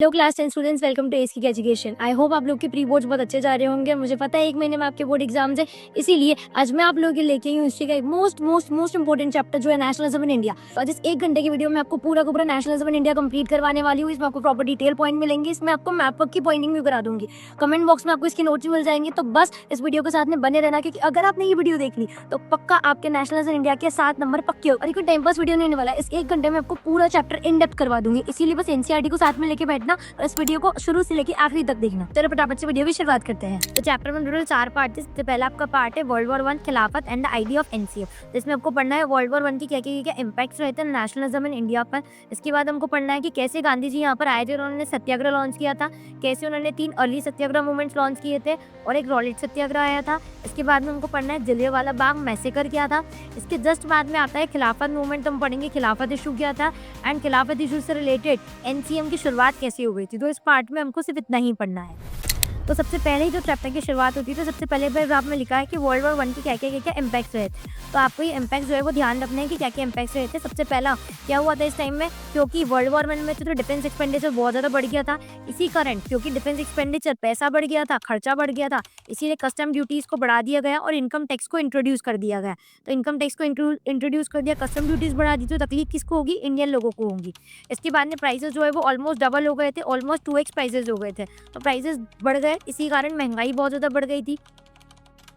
Hello class 10 students, welcome to Esky education. I hope आप लोग के प्री बोर्ड्स बहुत अच्छे जा रहे होंगे। मुझे पता है 1 महीने में आपके बोर्ड एग्जाम्स है, इसीलिए आज मैं आप लोगों के लेके आई हूँ हिस्ट्री का एक मोस्ट इंपॉर्टेंट चैप्टर जो है नेशनलिज्म इन इंडिया। और जिस 1 घंटे की वीडियो में आपको पूरा का पूरा नेशनलिज्म इन इंडिया कंप्लीट करवाने वाली हूँ। इसमें आपको प्रॉपर डिटेल पॉइंट मिलेंगे, इसमें आपको मैप की पॉइंटिंग भी करा दूंगी। कमेंट बॉक्स में आपको इसकी नोट्स मिल जाएंगे, तो बस इस वीडियो के साथ में बने रहना, क्योंकि अगर आपने ये वीडियो देख ली तो पक्का आपके नेशनलिज्म इन इंडिया के 7 नंबर पक्के हो। और कोई टाइम पास वीडियो नहीं होने वाला है, इस 1 घंटे में आपको पूरा चैप्टर इन डेप्थ करवा दूंगी। इसीलिए बस एनसीईआरटी को साथ में लेके बैठना और इस वीडियो को शुरू से लेके आखिरी तक देखना। चलो फटाफट से वीडियो की शुरुआत करते हैं। तो चैप्टर में टोटल 4 पार्ट है। सबसे पहला आपका पार्ट है वर्ल्ड वॉर 1 खिलाफत and the idea of NCF. जिसमें आपको पढ़ना है वर्ल्ड वॉर 1 की क्या इंपैक्ट्स रहते हैं नेशनलिज्म इन इंडिया पर। इसके बाद हमको पढ़ना है कि कैसे गांधी जी यहाँ पर आए थे, उन्होंने सत्याग्रह लॉन्च किया था, कैसे उन्होंने 3 अर्ली सत्याग्रह मूवमेंट्स लॉन्च किए थे और एक रॉलेट सत्याग्रह आया था। इसके बाद में हमको पढ़ना है जलियांवाला बाग मैसेकर क्या था। इसके जस्ट बाद में आता है खिलाफत मूवमेंट, हम पढ़ेंगे खिलाफत इशू क्या था एंड खिलाफत इशू से रिलेटेड एनसीएम की शुरुआत कैसे हो गई थी। तो इस पार्ट में हमको सिर्फ इतना ही पढ़ना है। तो सबसे पहले ही जो चैप्टर की शुरुआत होती है, तो सबसे पहले पैराग्राफ में लिखा है कि वर्ल्ड वॉर 1 के क्या इम्पैक्ट्स रहे थे। तो आपको ये इम्पैक्ट्स जो है वो ध्यान रखना है कि क्या इम्पैक्ट्स रहे थे। सबसे पहला क्या हुआ था इस टाइम में, क्योंकि वर्ल्ड वॉर 1 में तो डिफेंस एक्सपेंडिचर बहुत ज़्यादा बढ़ गया था। इसी कारण क्योंकि डिफेंस एक्सपेंडिचर पैसा बढ़ गया था, खर्चा बढ़ गया था, इसीलिए कस्टम ड्यूटीज़ को बढ़ा दिया गया और इनकम टैक्स को इंट्रोड्यूस कर दिया गया। तो इनकम टैक्स को इंट्रोड्यूस कर दिया, कस्टम ड्यूटीज़ बढ़ा दी, तो तकलीफ किसको होगी, इंडियन लोगों को होगी। इसके बाद में प्राइसेस जो है वो ऑलमोस्ट डबल हो गए थे, ऑलमोस्ट 2x प्राइसेस हो गए थे। तो प्राइसेस बढ़ गए, इसी कारण महंगाई बहुत ज़्यादा बढ़ गई थी।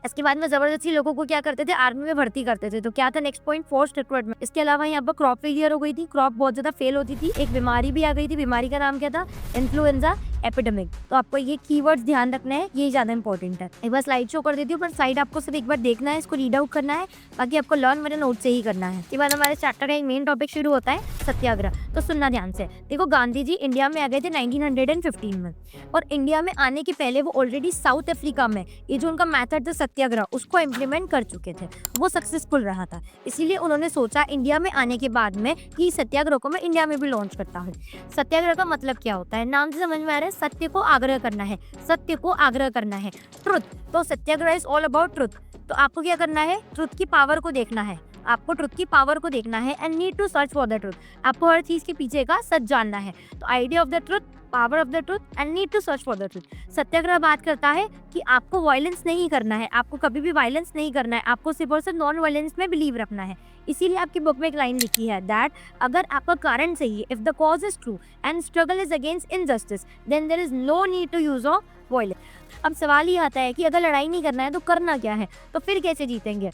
इसके बाद में ज़बरदस्ती लोगों को क्या करते थे, आर्मी में भर्ती करते थे। तो क्या था नेक्स्ट पॉइंट, फोर्स्ड रिक्रूटमेंट। इसके अलावा यहाँ पर क्रॉप फेलियर हो गई थी, क्रॉप बहुत ज़्यादा फेल होती थी। एक बीमारी भी आ गई थी, बीमारी का नाम क्या था, इन्फ्लुएंजा एपिडेमिक। तो आपको ये कीवर्ड्स ध्यान रखना है, ये ज़्यादा इंपॉर्टेंट है। एक बार स्लाइड शो कर देती हूँ, पर स्लाइड आपको सिर्फ एक बार देखना है, इसको रीड आउट करना है, बाकी आपको लर्न मेरे नोट से ही करना है। इसके बाद हमारे चैप्टर का एक मेन टॉपिक शुरू होता है सत्याग्रह। तो सुनना ध्यान से। देखो, गांधी जी इंडिया में आ गए थे 1915 में, और इंडिया में आने के पहले वो ऑलरेडी साउथ अफ्रीका में ये जो उनका मैथड था सत्याग्रह, उसको इम्प्लीमेंट कर चुके थे। वो सक्सेसफुल रहा था, इसीलिए उन्होंने सोचा इंडिया में आने के बाद में कि सत्याग्रह को मैं इंडिया में भी लॉन्च करता हूँ। सत्याग्रह का मतलब क्या होता है, नाम से समझ में आ रहा है, सत्य को आग्रह करना है, सत्य को आग्रह करना है, ट्रुथ। तो सत्याग्रह इज ऑल अबाउट ट्रुथ। तो आपको क्या करना है, ट्रुथ की पावर को देखना है, आपको ट्रुथ की पावर को देखना है and need to search for the truth. आपको हर चीज के पीछे का सच जानना है। तो idea of the truth, power of the truth and need to search for the truth. Satyagraha बात करता है कि आपको वायलेंस नहीं करना है, आपको कभी भी वायलेंस नहीं करना है, आपको सिर्फ और सिर्फ नॉन वायलेंस में बिलीव रखना है। इसीलिए आपकी बुक में एक लाइन लिखी है दैट अगर आपका कारण सही है, if the cause is true and struggle is against injustice, then there is no need to use of violence. अब सवाल ये आता है कि अगर लड़ाई नहीं करना है तो करना क्या है, तो फिर कैसे जीतेंगे।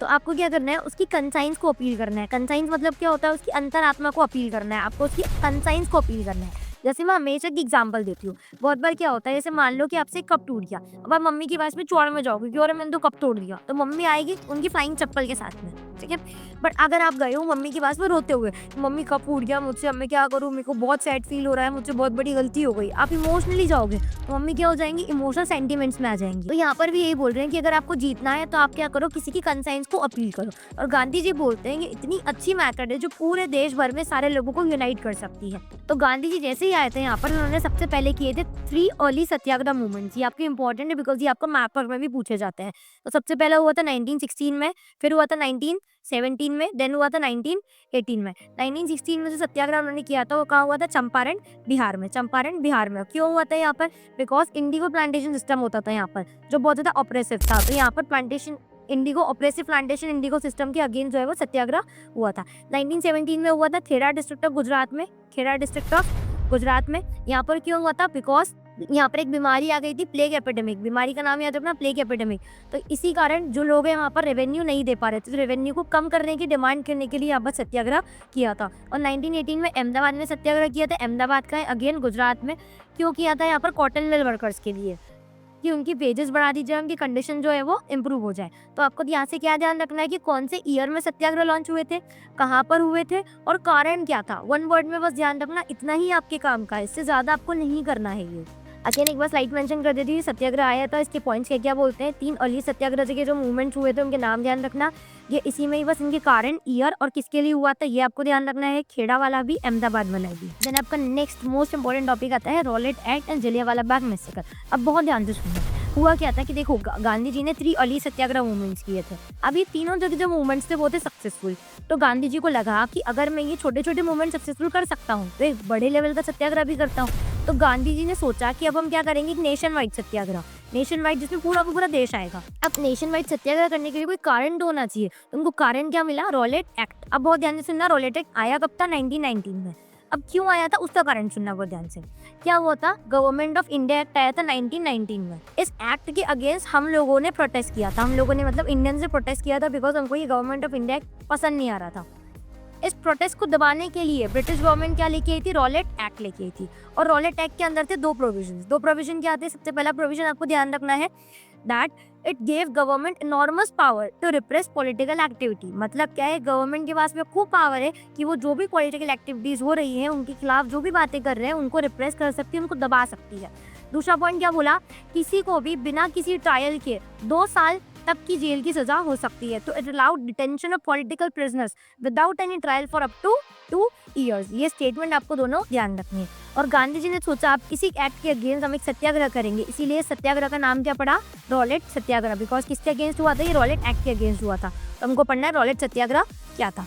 तो आपको क्या करना है, उसकी कंसाइंस को अपील करना है। कंसाइंस मतलब क्या होता है, उसकी अंतरात्मा को अपील करना है, आपको उसकी कंसाइंस को अपील करना है। जैसे मैं हमेशा की एग्जांपल देती हूँ, बहुत बार क्या होता है, जैसे मान लो कि आपसे कप टूट गया, अब आप मम्मी के पास में चौड़ में जाओगे कि अरे मैंने तो कप तोड़ दिया, तो मम्मी आएगी उनकी फ्लाइंग चप्पल के साथ में, ठीक है। बट अगर आप गए हो मम्मी के पास में रोते हुए, मम्मी कप टूट गया मुझसे, अब मैं क्या करूँ, मेरे को बहुत सैड फील हो रहा है, मुझसे बहुत बड़ी गलती हो गई, आप इमोशनली जाओगे तो मम्मी क्या हो जाएंगी, इमोशनल सेंटिमेंट्स में आ जाएंगी। तो यहाँ पर भी यही बोल रहे हैं कि अगर आपको जीतना है तो आप क्या करो, किसी की कंसाइंस को अपील करो। और गांधी जी बोलते हैं कि इतनी अच्छी मेथड है जो पूरे देश भर में सारे लोगों को यूनाइट कर सकती है। तो गांधी जी जैसे ही आए थे यहाँ पर, उन्होंने सबसे पहले किए थे 3 अर्ली सत्याग्रह मूवमेंट्स। ये आपके इंपॉर्टेंट है बिकॉज ये आपको मैप पर में भी पूछे जाते हैं। तो सबसे पहला हुआ था 1916 में, फिर हुआ था 1917 में, देन हुआ था 1918 में। 1916 में जो सत्याग्रह उन्होंने किया था वो कहाँ हुआ था, चंपारण बिहार में। चंपारण बिहार में क्यों हुआ था यहाँ पर, बिकॉज इंडिगो प्लांटेशन सिस्टम होता था यहाँ पर, जो बहुत ज़्यादा ऑपरेसिव था। तो यहाँ पर plantation Indigo oppressive plantation Indigo system के अगेंस्ट जो है वो सत्याग्रह हुआ था। 1917 में हुआ था खेड़ा डिस्ट्रिक्ट ऑफ गुजरात में, खेड़ा डिस्ट्रिक्ट ऑफ गुजरात में। यहाँ पर क्यों हुआ था, बिकॉज यहाँ पर एक बीमारी आ गई थी, प्लेग एपिडेमिक। बीमारी का नाम याद रखना, प्लेग एपिडेमिक। तो इसी कारण जो लोग हैं वहाँ पर रेवेन्यू नहीं दे पा रहे थे, तो रेवेन्यू को कम करने की डिमांड करने के लिए यहाँ पर सत्याग्रह किया था। और 1918 में अहमदाबाद में सत्याग्रह किया था। अहमदाबाद का है अगेन गुजरात में। क्यों किया था, यहाँ पर कॉटन मिल वर्कर्स के लिए, कि उनकी वेजेस बढ़ा दी जाए, उनकी कंडीशन जो है वो इम्प्रूव हो जाए। तो आपको यहाँ से क्या ध्यान रखना है कि कौन से ईयर में सत्याग्रह लॉन्च हुए थे, कहाँ पर हुए थे और कारण क्या था। 1 वर्ड में बस ध्यान रखना, इतना ही आपके काम का है, इससे ज़्यादा आपको नहीं करना है। ये अगेन एक बार स्लाइड मेंशन कर देती हूँ, सत्याग्रह आया था, इसके पॉइंट्स क्या बोलते हैं। 3 अर्ली सत्याग्रह के जो मूवमेंट्स हुए थे उनके नाम ध्यान रखना, ये इसी में ही बस इनके कारण, ईयर और किसके लिए हुआ था ये आपको ध्यान रखना है। खेड़ा वाला भी, अहमदाबाद वाला भी। देन आपका नेक्स्ट मोस्ट इंपॉर्टेंट टॉपिक आता है Rowlatt act and Jallianwala Bagh massacre. अब बहुत ध्यान से सुनना, हुआ क्या था कि देखो गांधी जी ने 3 अर्ली सत्याग्रह मूवमेंट्स किए थे। अब ये तीनों जो मूवमेंट्स थे वो थे सक्सेसफुल। तो गांधी जी को लगा कि अगर मैं ये छोटे-छोटे मूवमेंट सक्सेसफुल कर सकता हूँ तो एक बड़े लेवल का सत्याग्रह भी करता हूँ। तो गांधी जी ने सोचा कि अब हम क्या करेंगे, एक नेशन वाइड सत्याग्रह, नेशन वाइड जिसमें पूरा का पूरा देश आएगा। अब नेशन वाइड सत्याग्रह करने के लिए कोई कारण तो होना चाहिए। तो उनको कारण क्या मिला, रॉलेट एक्ट। अब बहुत ध्यान से सुनना, रॉलेट एक्ट आया कब था, 1919 में। अब क्यों आया था उसका कारण सुनना बहुत ध्यान से। क्या हुआ था, गवर्नमेंट ऑफ इंडिया एक्ट आया था 1919 में। इस एक्ट के अगेंस्ट हम लोगों ने प्रोटेस्ट किया था, हम लोगों ने मतलब इंडियन से प्रोटेस्ट किया था, बिकॉज हमको ये गवर्नमेंट ऑफ इंडिया एक्ट पसंद नहीं आ रहा था। इस प्रोटेस्ट को दबाने के लिए ब्रिटिश गवर्नमेंट क्या लेके आई थी, रॉलेट एक्ट लेके आई थी। और रॉलेट एक्ट के अंदर थे दो प्रोविजन क्या थे। सबसे पहला प्रोविजन आपको ध्यान रखना है, that it gave government enormous power to repress political activity. मतलब क्या है, गवर्नमेंट के पास में खूब पावर है कि वो जो भी पॉलिटिकल एक्टिविटीज हो रही है, उनके खिलाफ जो भी बातें कर रहे हैं उनको रिप्रेस कर सकती है, उनको दबा सकती है। दूसरा पॉइंट क्या बोला, किसी को भी बिना किसी ट्रायल के 2 साल तक की जेल की सजा हो सकती है। तो it allowed detention of political prisoners without any trial for up to 2 years. ये स्टेटमेंट आपको दोनों ध्यान रखनी है। और गांधी जी ने सोचा आप इसी एक्ट के अगेंस्ट हम एक सत्याग्रह करेंगे, इसीलिए सत्याग्रह का नाम क्या पड़ा, रॉलेट सत्याग्रह। बिकॉज किसके अगेंस्ट हुआ था, ये रॉलेट एक्ट के अगेंस्ट हुआ था। तो हमको पढ़ना है रॉलेट सत्याग्रह क्या था।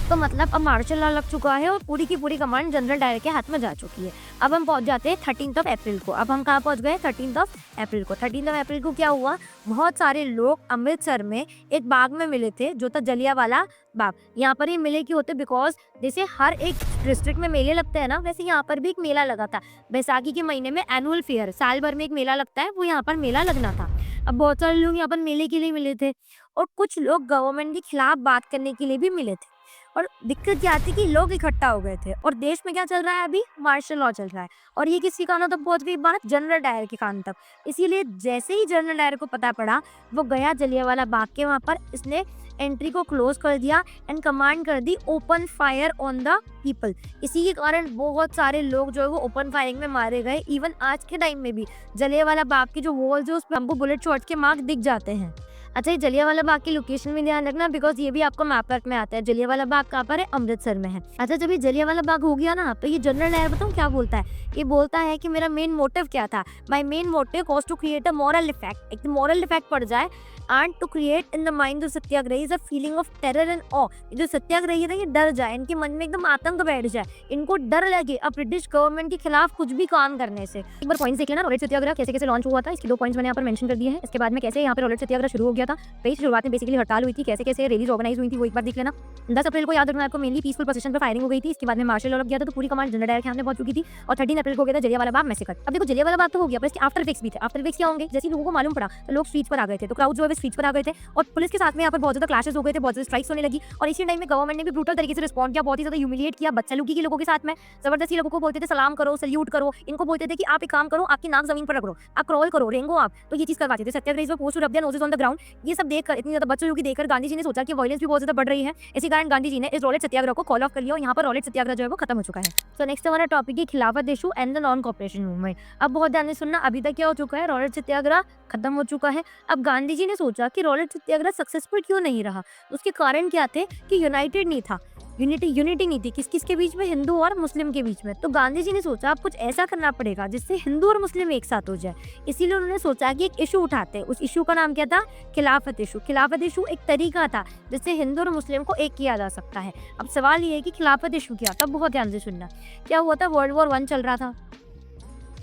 तो मतलब अब मार्शल लॉ लग चुका है और पूरी की पूरी कमांड जनरल डायर के हाथ में जा चुकी है। अब हम पहुंच जाते हैं 13 अप्रैल को। अब हम कहाँ पहुंच गए, 13 अप्रैल को। 13 अप्रैल को क्या हुआ, बहुत सारे लोग अमृतसर में एक बाग में मिले थे जो था जलियांवाला बाग। यहाँ पर ये मिले क्यों होते, बिकॉज जैसे हर एक डिस्ट्रिक्ट में मेले लगते हैं ना, वैसे यहाँ पर भी एक मेला लगा था। बैसाखी के महीने में एनुअल फेयर, साल भर में एक मेला लगता है, वो यहाँ पर मेला लगना था। अब बहुत सारे लोग यहाँ पर मेले के लिए मिले थे और कुछ लोग गवर्नमेंट के खिलाफ बात करने के लिए भी मिले थे। और दिक्कत क्या आती कि लोग इकट्ठा हो गए थे और देश में क्या चल रहा है, अभी मार्शल लॉ चल रहा है। और ये किसके कानों तक पहुंच गई बात, जनरल डायर के कान तक। इसीलिए जैसे ही जनरल डायर को पता पड़ा, वो गया जलियांवाला बाग के वहां पर, इसने एंट्री को क्लोज कर दिया एंड कमांड कर दी open fire on the people. इसी के कारण बहुत सारे लोग जो है वो ओपन फायरिंग में मारे गए। इवन आज के टाइम में भी जलियांवाला बाग की जो वॉल्स है उस पर हमको बुलेट शॉट के मार्क दिख जाते हैं। अच्छा, ये जलियांवाला बाग की लोकेशन में ध्यान रखना, बिकॉज ये भी आपको मैप वर्क में आता है। जलियांवाला बाग कहाँ पर है, अमृतसर में है। अच्छा, जब ये जलियांवाला बाग हो गया ना, तो ये जनरल डायर बताऊँ क्या बोलता है, ये बोलता है कि मेरा मेन मोटिव क्या था, my main motive was to create a moral effect, एक मॉरल इफेक्ट पड़ जाए and to create in the mind of satyagrahis a feeling of terror and awe. जो सत्याग्रही है ना, ये डर जाए, इनके मन में एकदम आतंक बैठ जाए, इनको डर लगे अब ब्रिटिश गवर्नमेंट के खिलाफ कुछ भी काम करने से। एक बार पॉइंट्स देख लेना, रॉलेट सत्याग्रह कैसे कैसे लॉन्च हुआ था, इसके 2 पॉइंट्स मैंने यहाँ पर मेंशन कर दिए हैं। इसके बाद में कैसे यहाँ पर रॉलेट सत्याग्रह शुरू हो गया था, पेज शुरुआत में बेसिकली हड़ताल हुई थी, कैसे कैसे रैलीज ऑर्गेनाइज हुई थी, वो एक बार देख लेना। 10 अप्रैल को याद रखना आपको, मेनली पीसफुल प्रोसेशन पर फायरिंग हो गई थी। इसके बाद में मार्शल लॉ लग गया था, तो पूरी कमांड जनरल डायर के हाथ में पहुंच चुकी थी। और 13 अप्रैल को हो गया था जलियांवाला बाग मैसेकर। अब देखो जलियांवाला बाग तो हो गया, पर इसके आफ्टर इफेक्ट्स भी थे। आफ्टर इफेक्ट्स क्या होंगे, जैसे लोगों को मालूम पड़ा तो लोग स्ट्रीट पर आ गए थे, तो क्राउड जो है स्ट्रीट पर आ गए थे और पुलिस के साथ में यहाँ पर बहुत ज्यादा क्लैशेस हो गए थे, बहुत ज्यादा स्ट्राइक्स होने लगी। और इसी टाइम में गवर्नमेंट ने भी ब्रूटल तरीके से रिस्पॉन्ड किया, बहुत ही ज्यादा ह्यूमिलिएट किया बदसलूकी के लोगों के साथ में। जबरदस्ती लोगों को बोलते थे सलाम करो, सल्यूट करो, इनको बोलते थे कि आप एक काम करो, आपकी नाक जमीन पर रखो, आप क्रॉल करो, रेंगो आप, तो ये चीज करवाते थे। सत्याग्रही पोस्ट रब दिया नोसेस ऑन द ग्राउंड। ये सब देखकर, इतनी ज्यादा बदसलूकी देखकर गांधी जी ने सोचा कि वायलेंस भी बहुत ज्यादा बढ़ रही है। इसी कारण गांधी जी ने इस रॉलेट सत्याग्रह को कॉल ऑफ कर लिया और यहाँ पर रॉलेट सत्याग्रह जो है वो खत्म हो चुका है। तो नेक्स्ट हमारा टॉपिक है खिलाफत issue and the non cooperation movement. अब बहुत ध्यान से सुनना, अभी तक क्या हो चुका है, रॉलेट सत्याग्रह खत्म हो चुका है। अब गांधी जी ने सोचा कि रॉलेट सत्याग्रह सक्सेसफुल क्यों नहीं रहा, उसके कारण क्या थे कि यूनाइटेड नहीं था, यूनिटी नहीं थी किसके बीच में, हिंदू और मुस्लिम के बीच में। तो गांधी जी ने सोचा अब कुछ ऐसा करना पड़ेगा जिससे हिंदू और मुस्लिम एक साथ हो जाए। इसीलिए उन्होंने सोचा कि एक इशू उठाते हैं। उस इशू का नाम क्या था, खिलाफत इशू। खिलाफत इशू एक तरीका था जिससे हिंदू और मुस्लिम को एक किया जा सकता है। अब सवाल ये है कि खिलाफत इशू क्या, तब बहुत ध्यान से सुनना। क्या हुआ था, वर्ल्ड वॉर 1 चल रहा था।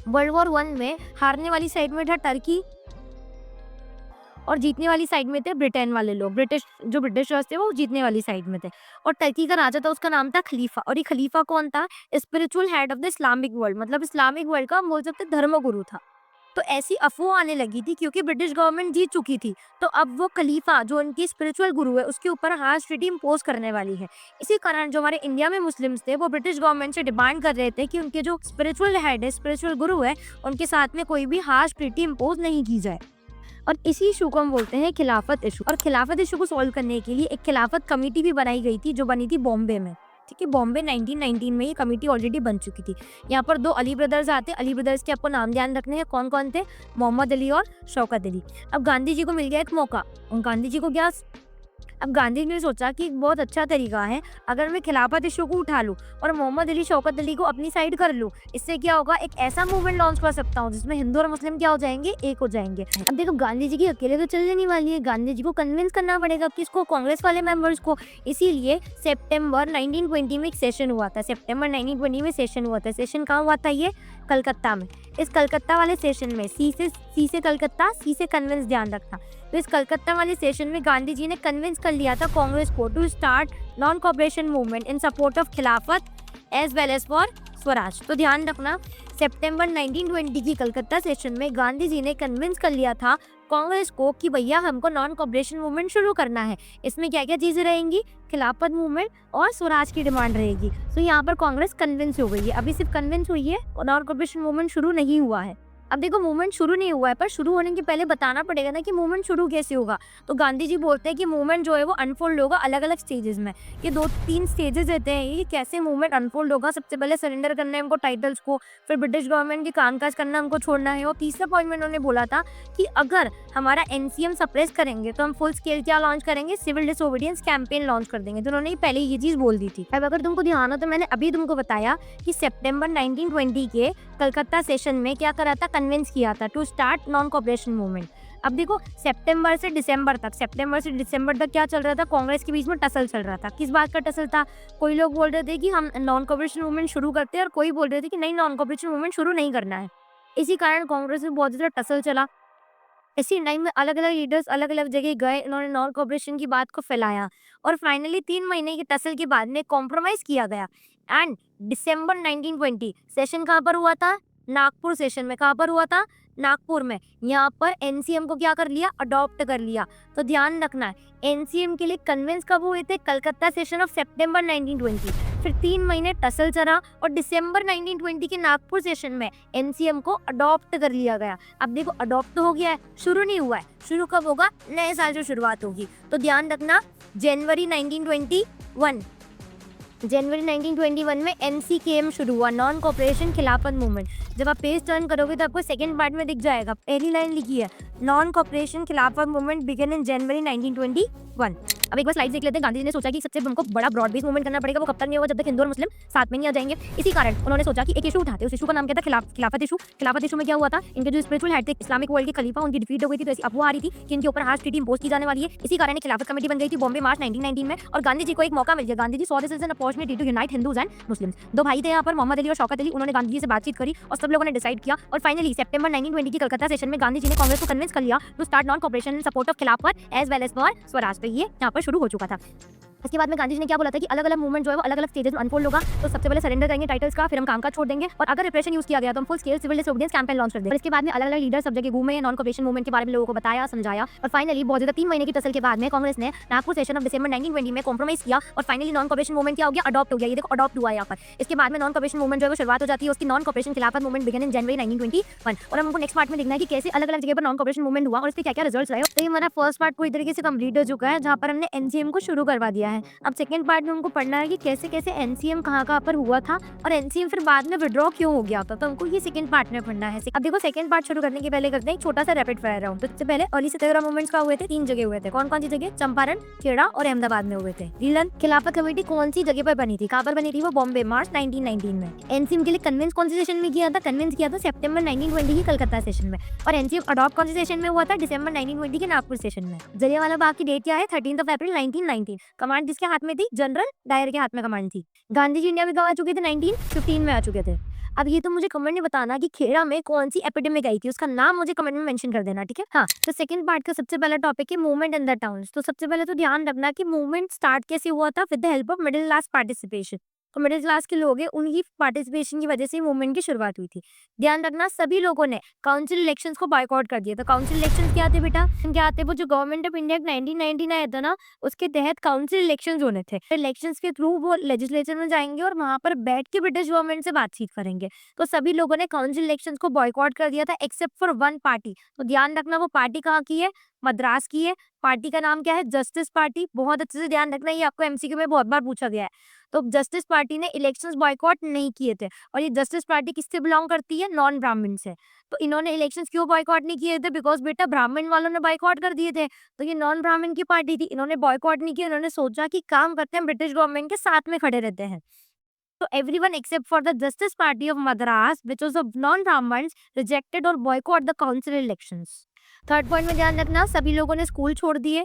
वर्ल्ड वॉर 1 में हारने वाली साइड में था टर्की और जीतने वाली साइड में थे ब्रिटेन वाले लोग। ब्रिटिशर्स थे वो जीतने वाली साइड में थे। और टर्की का राजा था, उसका नाम था खलीफा। और ये खलीफा कौन था, spiritual head of the Islamic world, मतलब इस्लामिक वर्ल्ड का हम बोल सकते धर्मगुरु था। तो ऐसी अफवाह आने लगी थी क्योंकि ब्रिटिश गवर्नमेंट जीत चुकी थी, तो अब वो खलीफा जो उनकी स्पिरिचुअल गुरु है उसके ऊपर हार्श ट्रीटी इम्पोज करने वाली है। इसी कारण जो हमारे इंडिया में मुस्लिम्स थे वो ब्रिटिश गवर्नमेंट से डिमांड कर रहे थे कि उनके जो स्पिरिचुअल हेड है, स्पिरिचुअल गुरु है, उनके साथ में कोई भी हार्श ट्रीटी इम्पोज नहीं की जाए। और इसी इशू को हम बोलते हैं खिलाफत इशू। और खिलाफत इशू को सॉल्व करने के लिए एक खिलाफत कमेटी भी बनाई गई थी जो बनी थी बॉम्बे में। ठीक है, बॉम्बे 1919 में ये कमेटी ऑलरेडी बन चुकी थी। यहाँ पर 2 अली ब्रदर्स आते हैं। अली ब्रदर्स के आपको नाम ध्यान रखने हैं, कौन कौन थे, मोहम्मद अली और शौकत अली। अब गांधी जी को मिल गया एक मौका, गांधी जी को क्या अब गांधी जी ने सोचा कि एक बहुत अच्छा तरीका है, अगर मैं खिलाफत इशू को उठा लूँ और मोहम्मद अली, शौकत अली को अपनी साइड कर लूँ, इससे क्या होगा, एक ऐसा मूवमेंट लॉन्च कर सकता हूँ जिसमें हिंदू और मुस्लिम क्या हो जाएंगे, एक हो जाएंगे। अब देखो गांधी जी की अकेले तो चलने नहीं वाली है, गांधी जी को कन्विंस करना पड़ेगा किसको, कांग्रेस वाले मेंबर्स को। इसीलिए सितंबर 1920 में एक सेशन हुआ था, सितंबर 1920 में सेशन हुआ था। सेशन कहाँ हुआ था, ये कलकत्ता में। इस कलकत्ता वाले सेशन में सी से कलकत्ता, सी से कन्विंस, ध्यान रखना। तो इस कलकत्ता वाले सेशन में गांधी जी ने कन्विंस कर लिया था कांग्रेस को to start non cooperation movement in support of Khilafat as well as for swaraj. तो ध्यान रखना, सितंबर 1920 की कलकत्ता सेशन में गांधी जी ने कन्विंस कर लिया था कांग्रेस को कि भैया हमको नॉन कॉपरेशन मूवमेंट शुरू करना है। इसमें क्या क्या चीजें रहेंगी, खिलाफत मूवमेंट और स्वराज की डिमांड रहेगी। तो यहाँ पर कांग्रेस कन्विंस हो गई है, अभी सिर्फ कन्विंस हुई है, नॉन कॉपरेशन मूवमेंट शुरू नहीं हुआ है। अब देखो मूवमेंट शुरू नहीं हुआ है, पर शुरू होने के पहले बताना पड़ेगा ना कि मूवमेंट शुरू कैसे होगा। तो गांधी जी बोलते हैं कि मूवमेंट जो है वो अनफोल्ड होगा अलग अलग स्टेजेस में। ये 2-3 स्टेजेस देते हैं ये कैसे मूवमेंट अनफोल्ड होगा। सबसे पहले सरेंडर करना है हमको टाइटल्स को, फिर ब्रिटिश गवर्नमेंट के कामकाज करना हमको छोड़ना है, और तीसरा पॉइंट में उन्होंने बोला था कि अगर हमारा एनसीएम सप्रेस करेंगे तो हम फुल स्केल क्या लॉन्च करेंगे, सिविल डिसोबीडियंस कैंपेन लॉन्च कर देंगे। तो उन्होंने पहले ये चीज बोल दी थी। अब अगर तुमको ध्यान हो तो मैंने अभी तुमको बताया कि सितंबर 1920 के कलकत्ता सेशन में क्या करा था, कन्विंस किया था to start non cooperation movement. अब देखो सितंबर से दिसंबर तक क्या चल रहा था, कांग्रेस के बीच में टसल चल रहा था। किस बात का टसल था, कोई लोग बोल रहे थे कि हम नॉन कॉपरेशन मूवमेंट शुरू करते हैं और कोई बोल रहे थे कि नहीं, नॉन कॉपरेशन मूवमेंट शुरू नहीं करना है। इसी कारण कांग्रेस में बहुत ज्यादा टसल चला। इसी टाइम में अलग अलग लीडर्स अलग अलग जगह गए, उन्होंने नॉन कॉपरेशन की बात को फैलाया, और फाइनली 3 महीने की टसल के बाद में कॉम्प्रोमाइज किया गया। एंड दिसंबर 1920 सेशन कहाँ पर हुआ था, नागपुर सेशन में। कहाँ पर हुआ था, नागपुर में। यहाँ पर एनसीएम को क्या कर लिया, अडॉप्ट कर लिया। तो ध्यान रखना है, एनसीएम के लिए कन्विंस कब हुए थे, कलकत्ता सेशन ऑफ सितंबर 1920। फिर 3 महीने टसल चला और दिसंबर 1920 के नागपुर सेशन में एनसीएम को अडॉप्ट कर लिया गया। अब देखो अडॉप्ट तो हो गया है, शुरू नहीं हुआ है। शुरू कब होगा, नए साल जो शुरुआत होगी। तो ध्यान रखना, जनवरी 1921 में एनसीकेएम शुरू हुआ, नॉन कॉपरेशन खिलाफत मूवमेंट। जब आप पेज टर्न करोगे तो आपको सेकंड पार्ट में दिख जाएगा, पहली लाइन लिखी है, नॉन कॉपरेशन खिलाफत मूवमेंट बिगन इन जनवरी 1921। अब एक बार स्लाइड देख लेते हैं। गांधी जी ने सोचा कि सबसे हमको बड़ा ब्रॉड बेस मूवमेंट करना पड़ेगा, वो कब तक नहीं होगा, जब तक हिंदू और मुस्लिम साथ में नहीं आ जाएंगे। इसी कारण उन्होंने सोचा कि एक इशू उठाते हैं। उस इशू का नाम क्या था, खिलाफत इशू। खिलाफत इशू में क्या हुआ था, इनके जो स्पिरिचुअल हेड थे, इस्लामिक वर्ल्ड के खलीफा, उनकी डिफीट हो गई थी, तो ऐसी अफवाह आ रही थी कि इनके ऊपर हार्श ट्रीटी इंपोज की जाने वाली है। इसी कारण एक खिलाफत कमेटी बन गई थी बॉम्बे मार्च 1919 में, और गांधी जी को एक मौका मिल गया। Gandhi ji saw this is an opportunity to unite Hindus and Muslims. दो भाई थे यहाँ पर, मोहम्मद अली और शौकत अली। उन्होंने गांधी जी से बातचीत करी और सब लोगों ने डिसाइड किया, और फाइनली सितंबर 1920 की कलकत्ता सेशन में गांधी जी ने कांग्रेस को कन्विंस कर लिया to start non cooperation in support of Khilafat as well as for swaraj. तो ये यहाँ पर शुरू हो चुका था। इसके बाद में गांधी जी ने क्या बोला था कि अलग अलग मूवमेंट जो है वो अलग अलग स्टेजेस में अनफोल्ड होगा। तो सबसे पहले सरेंडर करेंगे टाइटल्स का, फिर हम कामकाज छोड़ देंगे, और अगर रिप्रेशन यूज किया गया तो हम full scale civil disobedience campaign launch कर देंगे। और इसके बाद में अलग अलग लीडर सब जगह घूमे, नॉन कॉपरेशन मूवमेंट के बारे में लोगों को बताया, समझाया, और फाइनली बहुत ज्यादा 3 महीने की टसल के बाद में कांग्रेस ने नागपुर सेशन ऑफ दिसंबर 1920 में कॉम्प्रोमाइज किया, और फाइनली नॉन कॉपरेशन मूवमेंट क्या हो गया, अडॉप्ट हो गया। ये देखो अडॉप्ट हुआ है यहाँ पर। इसके बाद में नॉन कॉपरेशन मूवमेंट जो है वो शुरुआत हो जाती है, उसकी नॉन कॉपरेशन खिलाफत मूवमेंट बिगन इन जनवरी 1921। और हमको नेक्स्ट पार्ट में देखना है कि कैसे अलग अलग जगह पर नॉन कॉपरेशन मूवमेंट हुआ और इसके क्या क्या रिजल्ट्स रहे। तो ये हमारा फर्स्ट पार्ट पूरी तरीके से कंप्लीट हो चुका है, जहाँ पर हमने एनसीएम को शुरू करवा दिया है। अब सेकंड पार्ट में हमको पढ़ना है कि कैसे कैसे एनसीएम कहाँ पर हुआ था, और एनसीएम फिर बाद में विड्रॉ क्यों हो गया था। तो हमको ये सेकंड पार्ट में पढ़ना है। अब देखो सेकंड पार्ट शुरू करने के पहले करते हैं एक छोटा सा रैपिड फायर राउंड। तो सबसे पहले अर्ली सत्याग्रह मूवमेंट्स का हुए थे, 3 जगह हुए थे। कौन कौन सी जगह, चंपारण, खेड़ा और अहमदाबाद में हुए थे। रीलन खिलाफत कमेटी कौन सी जगह पर बनी थी, कहाँ पर बनी थी, वो बॉम्बे मार्च 1919 में। एनसीएम के लिए कन्विंस कौन सी सेशन में किया था, कन्विंस किया था सितंबर 1920 की कलकत्ता सेशन में। और एनसीएम अडॉप्ट कौन सी सेशन में हुआ था, दिसंबर 1920 के नागपुर सेशन में। जलियांवाला बाग की डेट क्या है, 13 अप्रैल 1919। कमांड किसके हाथ में थी, जनरल डायर के हाथ में कमांड थी। गांधी जी इंडिया में कब आ चुके थे, 1915 में आ चुके थे। अब ये तो मुझे कमेंट में बताना कि खेड़ा में कौन सी एपिडेमिक आई थी, उसका नाम मुझे कमेंट में मेंशन कर देना, ठीक है। हाँ, तो सेकंड पार्ट का सबसे पहला टॉपिक है मूवमेंट इन द टाउन्स। तो सबसे पहले तो ध्यान रखना कि मूवमेंट स्टार्ट कैसे हुआ था, with the help of middle class participation. तो मिडिल क्लास के लोग हैं, उनकी पार्टिसिपेशन की वजह से मूवमेंट की शुरुआत हुई थी। ध्यान रखना, सभी लोगों ने काउंसिल इलेक्शंस को बॉयकॉट कर दिया। तो काउंसिल इलेक्शंस क्या थे बेटा, क्या थे, वो जो गवर्नमेंट ऑफ इंडिया 1999 आया था ना, उसके तहत काउंसिल इलेक्शंस होने थे। इलेक्शंस के थ्रू वो लेजिस्लेचर में जाएंगे और वहां पर बैठ के ब्रिटिश गवर्नमेंट से बातचीत करेंगे। तो सभी लोगों ने काउंसिल इलेक्शंस को बॉयकॉट कर दिया था एक्सेप्ट फॉर वन पार्टी। तो ध्यान रखना, वो पार्टी कहाँ की है, मद्रास की है। पार्टी का नाम क्या है, जस्टिस पार्टी। बहुत अच्छे से ध्यान रखना, ये आपको एमसीक्यू में बहुत बार पूछा गया है। तो जस्टिस पार्टी ने इलेक्शंस बॉयकॉट नहीं किए थे, और ये जस्टिस पार्टी किससे बिलोंग करती है? नॉन ब्राह्मण से। तो इन्होंने इलेक्शंस क्यों बॉयकॉट नहीं किए थे? बिकॉज बेटा ब्राह्मण वालों ने बॉयकॉट कर दिए थे, तो ये नॉन ब्राह्मण की पार्टी थी, इन्होंने बॉयकॉट नहीं किया, इन्होंने सोचा कि काम करते हैं, ब्रिटिश गवर्नमेंट के साथ में खड़े रहते हैं। So everyone except for the Justice Party of Madras, which was of non-Brahmins, rejected or boycott the council elections. Third point में ध्यान रखना, सभी लोगों ने स्कूल छोड़ दिए,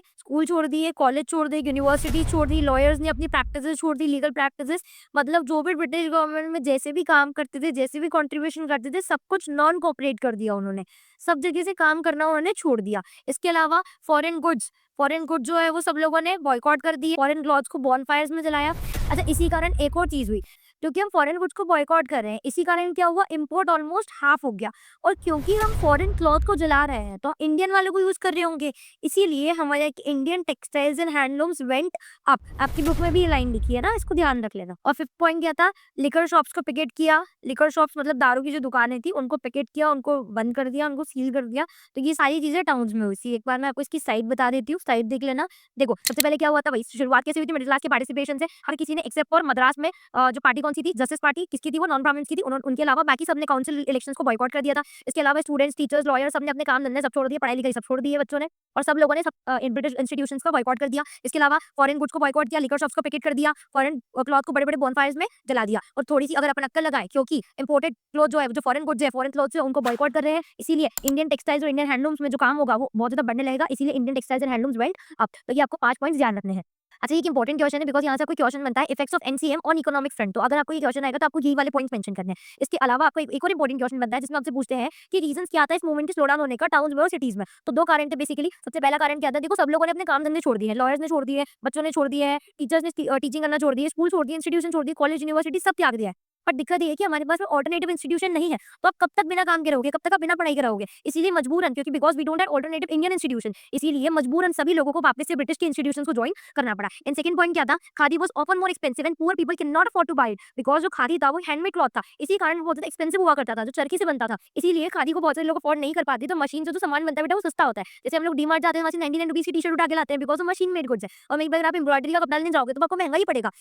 कॉलेज छोड़ दिए, यूनिवर्सिटी छोड़ दी, लॉयर्स ने अपनी प्रैक्टिसेस छोड़ दी, लीगल प्रैक्टिसेस, मतलब जो भी ब्रिटिश गवर्नमेंट में जैसे भी काम करते थे, जैसे भी कंट्रीब्यूशन करते थे, सब कुछ नॉन कोऑपरेट कर दिया उन्होंने, सब जगह से काम करना उन्होंने छोड़ दिया। इसके अलावा फॉरेन गुड्स जो है वो सब लोगों ने बॉयकॉट कर दिए, फॉरेन क्लॉथ्स को बॉनफायर्स में जलाया। अच्छा, इसी कारण एक और चीज हुई, क्योंकि हम फॉरेन गुड्स को बॉयकॉट कर रहे हैं, इसी कारण क्या हुआ, इंपोर्ट ऑलमोस्ट हाफ हो गया, और क्योंकि हम फॉरेन क्लॉथ को जला रहे हैं तो इंडियन वालों को यूज कर रहे होंगे, इसीलिए हमारे Indian textiles and handlooms went up. आपकी बुक में भी ये लाइन लिखी है ना, इसको ध्यान रख लेना। और फिफ्थ पॉइंट क्या था, लिकर शॉप्स को पिकेट किया। लिकर शॉप्स मतलब दारू की जो दुकानें थी उनको पिकेट किया, उनको बंद कर दिया, उनको सील कर दिया। तो ये सारी चीजें टाउन्स में हुई थी। एक बार मैं आपको इसकी साइट बता देती हूँ, साइट देख लेना। देखो सबसे पहले क्या हुआ था, भाई शुरुआत कैसे हुई थी, मिडिल क्लास के पार्टिसिपेशन से। हर किसी ने एक्सेप्ट फॉर मद्रास में जो पार्टी कौन सी थी, जस्टिस पार्टी, किसकी थी वो, नॉन ब्राह्मण्स की थी। उनके अलावा बाकी सबने काउंसिल इलेक्शंस को बॉयकॉट कर दिया था। इसके अलावा स्टूडेंट्स, टीचर्स, लॉयर्स सबने अपने काम धंधे सब छोड़ दिए, पढ़ाई लिखाई सब छोड़ दिए बच्चों ने, और सब लोगों ने सब ब्रिटिश इंस्टीट्यूशंस को बॉयकॉट कर दिया। इसके अलावा फॉरेन गुड्स को बॉयकॉट किया, लिकर शॉप्स को पिकेट कर दिया, फॉरेन क्लॉथ को बड़े-बड़े बॉनफायर्स में जला दिया। और थोड़ी सी अगर अपन अक्ल लगाएं, क्योंकि इंपोर्टेड क्लॉथ जो है, जो फॉरेन गुड्स है, फॉरेन क्लॉथ्स है, उनको बॉयकॉट कर रहे हैं, इसीलिए इंडियन टेक्सटाइल्स और इंडियन हैंडलूम्स में जो काम होगा वो बहुत ज्यादा बढ़ने लगेगा, इसीलिए Indian textiles and handlooms went up. तो ये आपको 5 पॉइंट्स ध्यान रखने हैं। अच्छा, ये एक इंपॉर्टेंट क्वेश्चन है, बिकॉज़ यहाँ से आपको क्वेश्चन बनता है effects of NCM on economic front. तो अगर आपको ये क्वेश्चन आएगा तो आपको यही वाले पॉइंट्स मेंशन करने हैं। इसके अलावा आपको एक और इंपॉर्टेंट क्वेश्चन बनता है, जिसमें आपसे पूछते हैं कि रीजंस क्या था इस मूवमेंट के स्लो डाउन होने का टाउन्स में और सिटीज में। तो 2 कारण थे बेसिकली। सबसे पहला कारण क्या था, देखो सब लोगों ने अपने काम धंधे छोड़ दिए हैं, लॉयर्स ने छोड़ दिए हैं, बच्चों ने छोड़ दिए हैं, टीचर्स ने टीचिंग करना छोड़ दिया, स्कूल छोड़ दिए, इंस्टीट्यूशन छोड़ दिए, कॉलेज, यूनिवर्सिटी सब त्याग दिया है। पर दिक्कत ये है कि हमारे पास में अल्टरनेटिव इंस्टीट्यूशन नहीं है, तो आप कब तक बिना काम के रहोगे, कब तक आप बिना पढ़ाई के रहोगे। इसीलिए मजबूरन, क्योंकि because we don't have alternative Indian institution, इसीलिए मजबूरन सभी लोगों को वापस से ब्रिटिश के इंस्टीट्यूशंस को जॉइन करना पड़ा। एंड सेकंड पॉइंट क्या था, khadi was often more expensive and poor people can not afford to buy it, because जो खादी था वो हैंडमेड क्लॉथ था, इसी कारण वो बहुत ज्यादा एक्सपेंसिव हुआ करता था, जो चरखी से बनता था, इसीलिए खादी को बहुत सारे लोग अफोर्ड नहीं कर पाते। तो मशीन से जो सामान बनता है बेटा वो सस्ता होता है। जैसे हम लोग डीमार्ट जाते हैं, वहां से 99 रुपीस की टी शर्ट उठा के लाते हैं, बिकॉज़ वो मशीन मेड गुड्स है। और एक बार आप एम्ब्रॉयडरी का कपड़ा लेने जाओगे तो आपको महंगा ही पड़ेगा।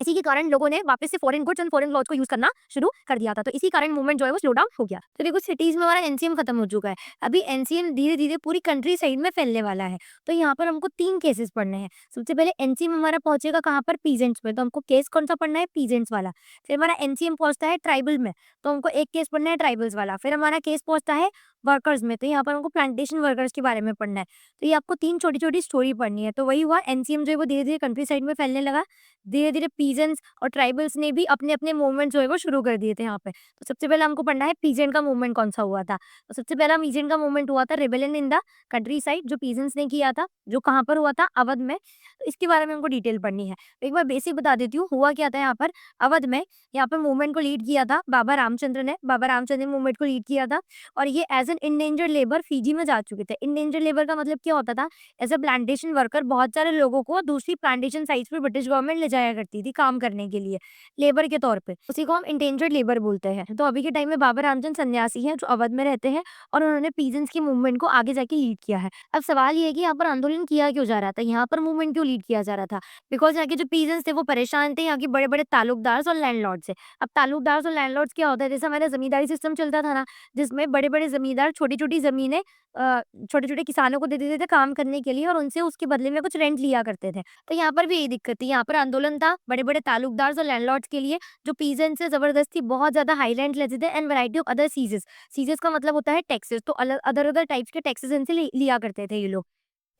इसी के कारण लोगों ने वापस से foreign goods and foreign clothes को यूज करना शुरू कर दिया था। तो इसी कारण मूवमेंट जो है वो स्लो डाउन हो गया। तो देखो सिटीज में हमारा एनसीएम खत्म हो चुका है, अभी एनसीएम धीरे धीरे पूरी कंट्री साइड में फैलने वाला है। तो यहाँ पर हमको 3 केसेस पढ़ने हैं। सबसे पहले एनसीएम हमारा पहुंचेगा कहाँ पर, पीजेंट्स में, तो हमको केस कौन सा पढ़ना है, पीजेंट्स वाला। फिर हमारा एनसीएम पहुंचता है ट्राइबल में, तो हमको एक केस पढ़ना है ट्राइबल्स वाला। फिर हमारा केस पहुंचता है वर्कर्स में, तो यहाँ पर हमको प्लांटेशन वर्कर्स के बारे में पढ़ना है। तो ये आपको 3 छोटी छोटी स्टोरी पढ़नी है। तो वही हुआ, एनसीएम जो है वो धीरे धीरे कंट्री साइड में फैलने लगा, धीरे धीरे पीजेंट्स और ट्राइबल्स ने भी अपने अपने मूवमेंट जो है वो शुरू कर दिए थे यहाँ पे। तो सबसे पहले हमको पढ़ना है पीजेंट का मूवमेंट कौन सा हुआ था। तो सबसे पहला पीजेंट का मूवमेंट हुआ था rebellion in the country side, जो पीजेंट्स ने किया था, जो कहाँ पर हुआ था, अवध में। तो इसके बारे में हमको डिटेल पढ़नी है। तो एक बार बेसिक बता देती हूँ, हुआ क्या था यहाँ पर अवध में। यहाँ पर मूवमेंट को लीड किया था बाबा रामचंद्र ने, बाबा रामचंद्र ने मूवमेंट को लीड किया था, और ये as an indentured labour Fiji में जा चुके थे। इंडेंजर्ड लेबर का मतलब क्या होता था, एज अ प्लांटेशन वर्कर बहुत सारे लोगों को दूसरी प्लांटेशन साइट्स पे ब्रिटिश गवर्नमेंट ले जाया करती थी काम करने के लिए, लेबर के तौर पे। उसी को हम इंडेंजर्ड लेबर बोलते हैं। तो अभी के टाइम में बाबा रामचंद्र सन्यासी हैं जो अवध में रहते हैं, और उन्होंने पीजेंट्स की मूवमेंट को आगे जाके लीड किया है। अब सवाल ये है कि यहाँ पर आंदोलन किया क्यों जा रहा था, यहाँ पर मूवमेंट क्यों लीड किया जा रहा था। बिकॉज यहाँ के जो पीजेंट्स थे वो परेशान थे यहाँ के बड़े बड़े ताल्लुकदार और लैंडलॉर्ड से। अब ताल्लुकदार और लैंडलॉर्ड्स क्या होता है, जैसे हमारा जमींदारी सिस्टम चलता था ना, जिसमें बड़े बड़े जमींदार छोटी छोटी जमीनें छोटे छोटे किसानों को दे देते थे काम करने के लिए, और उनसे उसके बदले में कुछ रेंट लिया करते थे। तो यहाँ पर भी यही दिक्कत थी, यहाँ पर आंदोलन था बड़े बड़े ताल्लुकदार और लैंडलॉर्ड्स के लिए, जो पीजेंट से जबरदस्ती बहुत ज्यादा हाई रेंट लेते थे, and variety of other cesses. Cesses का मतलब होता है टैक्सेस, तो अदर अदर टाइप्स के टैक्सेस इनसे लिया करते थे ये लोग।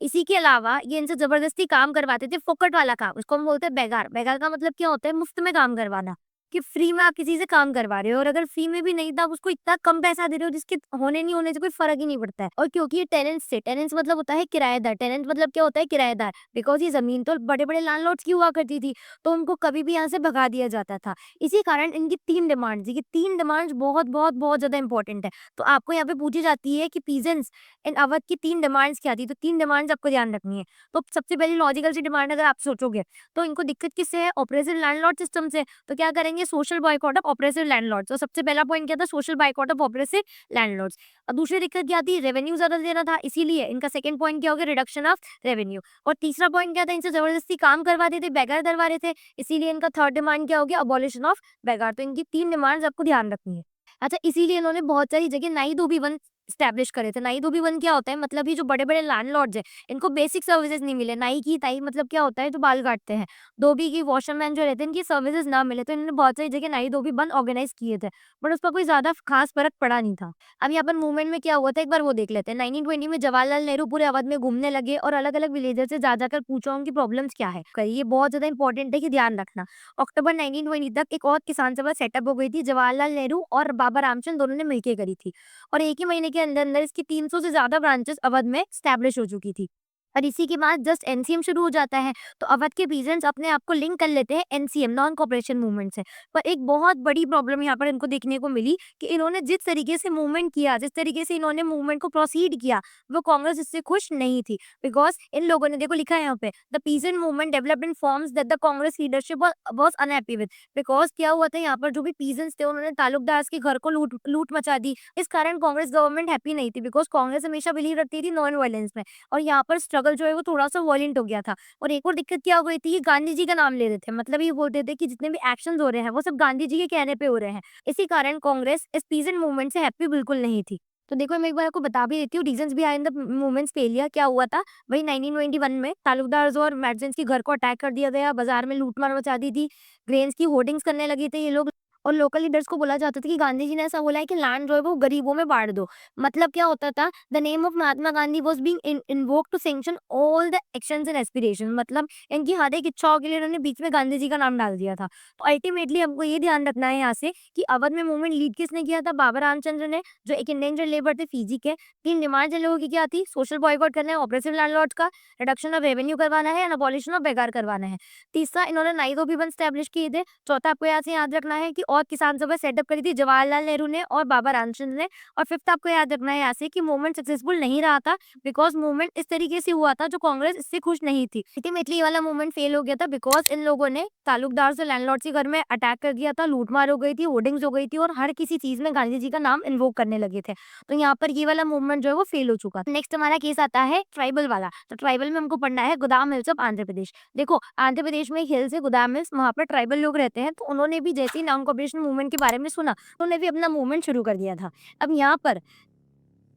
इसी के अलावा ये इनसे जबरदस्ती काम करवाते थे, फोकट वाला काम, उसको हम बोलते हैं बेगार। बेगार का मतलब क्या होता है, मुफ्त में काम करवाना, कि फ्री में आप किसी से काम करवा रहे हो, और अगर फ्री में भी नहीं था उसको इतना कम पैसा दे रहे हो जिसके होने नहीं होने से कोई फर्क ही नहीं पड़ता है। और क्योंकि ये टेनेंट्स थे, टेनेंट्स मतलब होता है किराएदार, टेनेंट मतलब क्या होता है, किराएदार। बिकॉज ये जमीन तो बड़े बड़े लैंडलॉर्ड्स की हुआ करती थी, तो उनको कभी भी यहाँ से भगा दिया जाता था। इसी कारण इनकी 3 डिमांड्स, ये 3 डिमांड्स बहुत बहुत बहुत ज्यादा इंपॉर्टेंट है। तो आपको यहाँ पे पूछी जाती है कि पीजेंट्स इन अवध की 3 डिमांड्स क्या थी, तो 3 डिमांड्स आपको ध्यान रखनी है। तो सबसे पहली लॉजिकल सी डिमांड अगर आप सोचोगे, तो इनको दिक्कत किससे है, ऑपरेसिव लैंडलॉर्ड सिस्टम से। तो क्या करेंगे, देखेंगे social boycott of oppressive landlords. तो सबसे पहला पॉइंट क्या था, social boycott of oppressive landlords. और दूसरी दिक्कत क्या थी, रेवेन्यू ज्यादा देना था, इसीलिए इनका सेकंड पॉइंट क्या हो गया, रिडक्शन ऑफ रेवेन्यू। और तीसरा पॉइंट क्या था, इनसे जबरदस्ती काम करवाते थे, बेगार करवा रहे थे, इसीलिए इनका थर्ड डिमांड क्या हो गया, अबॉलिशन ऑफ बेगार। तो इनकी 3 डिमांड्स आपको ध्यान रखनी है। अच्छा, इसीलिए इन्होंने बहुत सारी जगह नाई धोबी वन स्टैब्लिश करे थे। नाई धोबी वन क्या होता है, मतलब ये जो बड़े-बड़े लैंडलॉर्ड्स हैं, इनको बेसिक सर्विसेज नहीं मिले। नाई की ताई मतलब क्या होता है, जो बाल काटते हैं। धोबी की वॉशरमैन जो रहते हैं, इनकी सर्विसेज ना मिले, तो इन्होंने बहुत सारी जगह नाई धोबी वन ऑर्गेनाइज किए थे, बट उसका कोई ज्यादा खास फर्क पड़ा नहीं था। अब यहाँ पर मूवमेंट में क्या हुआ था, एक बार वो देख लेते हैं। 1920 में जवाहरलाल नेहरू पूरे अवध में घूमने लगे और अलग-अलग विलेजर से जा जाकर पूछा उनकी प्रॉब्लम्स क्या है। ये बहुत ज्यादा इंपॉर्टेंट है कि ध्यान रखना। अक्टूबर 1920 तक एक और किसान सभा सेटअप हो गई थी, जवाहरलाल नेहरू और बाबा रामचंद्र दोनों ने मिलकर करी थी, और एक ही महीने के अंदर अंदर इसकी 300 से ज्यादा ब्रांचेस अवध में स्टैब्लिश हो चुकी थी। और इसी के बाद जस्ट एनसीएम शुरू हो जाता है, तो अवध के पीजेंट्स अपने आप को लिंक कर लेते हैं एनसीएम, नॉन कॉपरेशन मूवमेंट से। पर एक बहुत बड़ी प्रॉब्लम यहाँ पर इनको देखने को मिली कि इन्होंने जिस तरीके से मूवमेंट किया, जिस तरीके से इन्होंने मूवमेंट को प्रोसीड किया, वो कांग्रेस इससे खुश नहीं थी। बिकॉज इन लोगों ने, देखो लिखा है यहाँ पे, the peasant movement developed in forms that the Congress leadership was unhappy with. Because क्या हुआ था, यहाँ पर जो भी पीजेंट्स थे, उन्होंने तालुकदार के घर को लूट मचा दी। इस कारण कांग्रेस गवर्नमेंट हैप्पी नहीं थी, बिकॉज कांग्रेस हमेशा बिलीव रखती थी नॉन वायलेंस में, और यहाँ पर स्ट्रगल जो है वो थोड़ा सा वॉयलेंट हो गया था। और एक और दिक्कत क्या हो गई थी, ये गांधी जी का नाम ले रहे थे, मतलब ये बोलते थे कि जितने भी एक्शंस हो रहे हैं वो सब गांधी जी के कहने पे हो रहे हैं। इसी कारण कांग्रेस इस पीजेंट मूवमेंट से हैप्पी बिल्कुल नहीं थी। तो देखो, मैं एक बार आपको बता भी देती हूँ reasons behind the movements failure क्या हुआ था। वही 1921 में तालुकदार और मर्चेंट्स के घर को अटैक कर दिया गया, बाजार में लूटमार मचा दी थी, ग्रेन्स की होर्डिंग्स करने लगे थे ये लोग, और लोकल लीडर्स को बोला जाता था कि गांधी जी ने ऐसा बोला है कि लैंड जो है वो गरीबों में बांट दो। मतलब क्या होता था, the name of Mahatma Gandhi was being invoked to sanction all the actions and aspiration. मतलब इनकी हर एक इच्छाओं के लिए इन्होंने बीच में गांधी जी का नाम डाल दिया था। तो अल्टीमेटली हमको ये ध्यान रखना है यहाँ से कि अवध में मूवमेंट लीड किसने किया था, बाबा रामचंद्र ने, जो एक इंडेंजर लेबर थे फीजी के। 3 डिमांड इन लोगों की क्या थी, सोशल बॉयकॉट करना है ऑपरेसिव लैंडलॉर्ड्स का, रिडक्शन ऑफ रेवेन्यू करवाना है, एंड अबॉलिशन ऑफ बेगार करवाना है। तीसरा, इन्होंने नाई धोबी वन स्टैब्लिश किए थे। चौथा, आपको यहाँ से याद रखना है कि और किसान सभा सेटअप करी थी जवाहरलाल नेहरू ने और बाबा रामचंद्र ने। और फिफ्थ, आपको याद रखना है यहाँ से कि मूवमेंट सक्सेसफुल नहीं रहा था, बिकॉज मूवमेंट इस तरीके से हुआ था जो कांग्रेस इससे खुश नहीं थी। अल्टीमेटली वाला मूवमेंट फेल हो गया था, बिकॉज इन लोगों ने तालुकदार से लैंडलॉर्ड के घर में अटैक कर दिया था, लूटमार हो गई थी, होर्डिंग्स हो गई थी, और हर किसी चीज में गांधी जी का नाम इन्वोक करने लगे थे। तो यहाँ पर ये वाला मूवमेंट जो है वो फेल हो चुका था। नेक्स्ट हमारा केस आता है ट्राइबल वाला। तो ट्राइबल में हमको पढ़ना है गोदाम हिल्स ऑफ आंध्र प्रदेश। देखो, आंध्र प्रदेश में एक हिल्स है गोदाम हिल्स, वहाँ पर ट्राइबल लोग रहते हैं। तो उन्होंने भी जैसे ही नॉन कॉपरेशन मूवमेंट के बारे में सुना, उन्होंने भी अपना मूवमेंट शुरू कर दिया था। अब यहाँ पर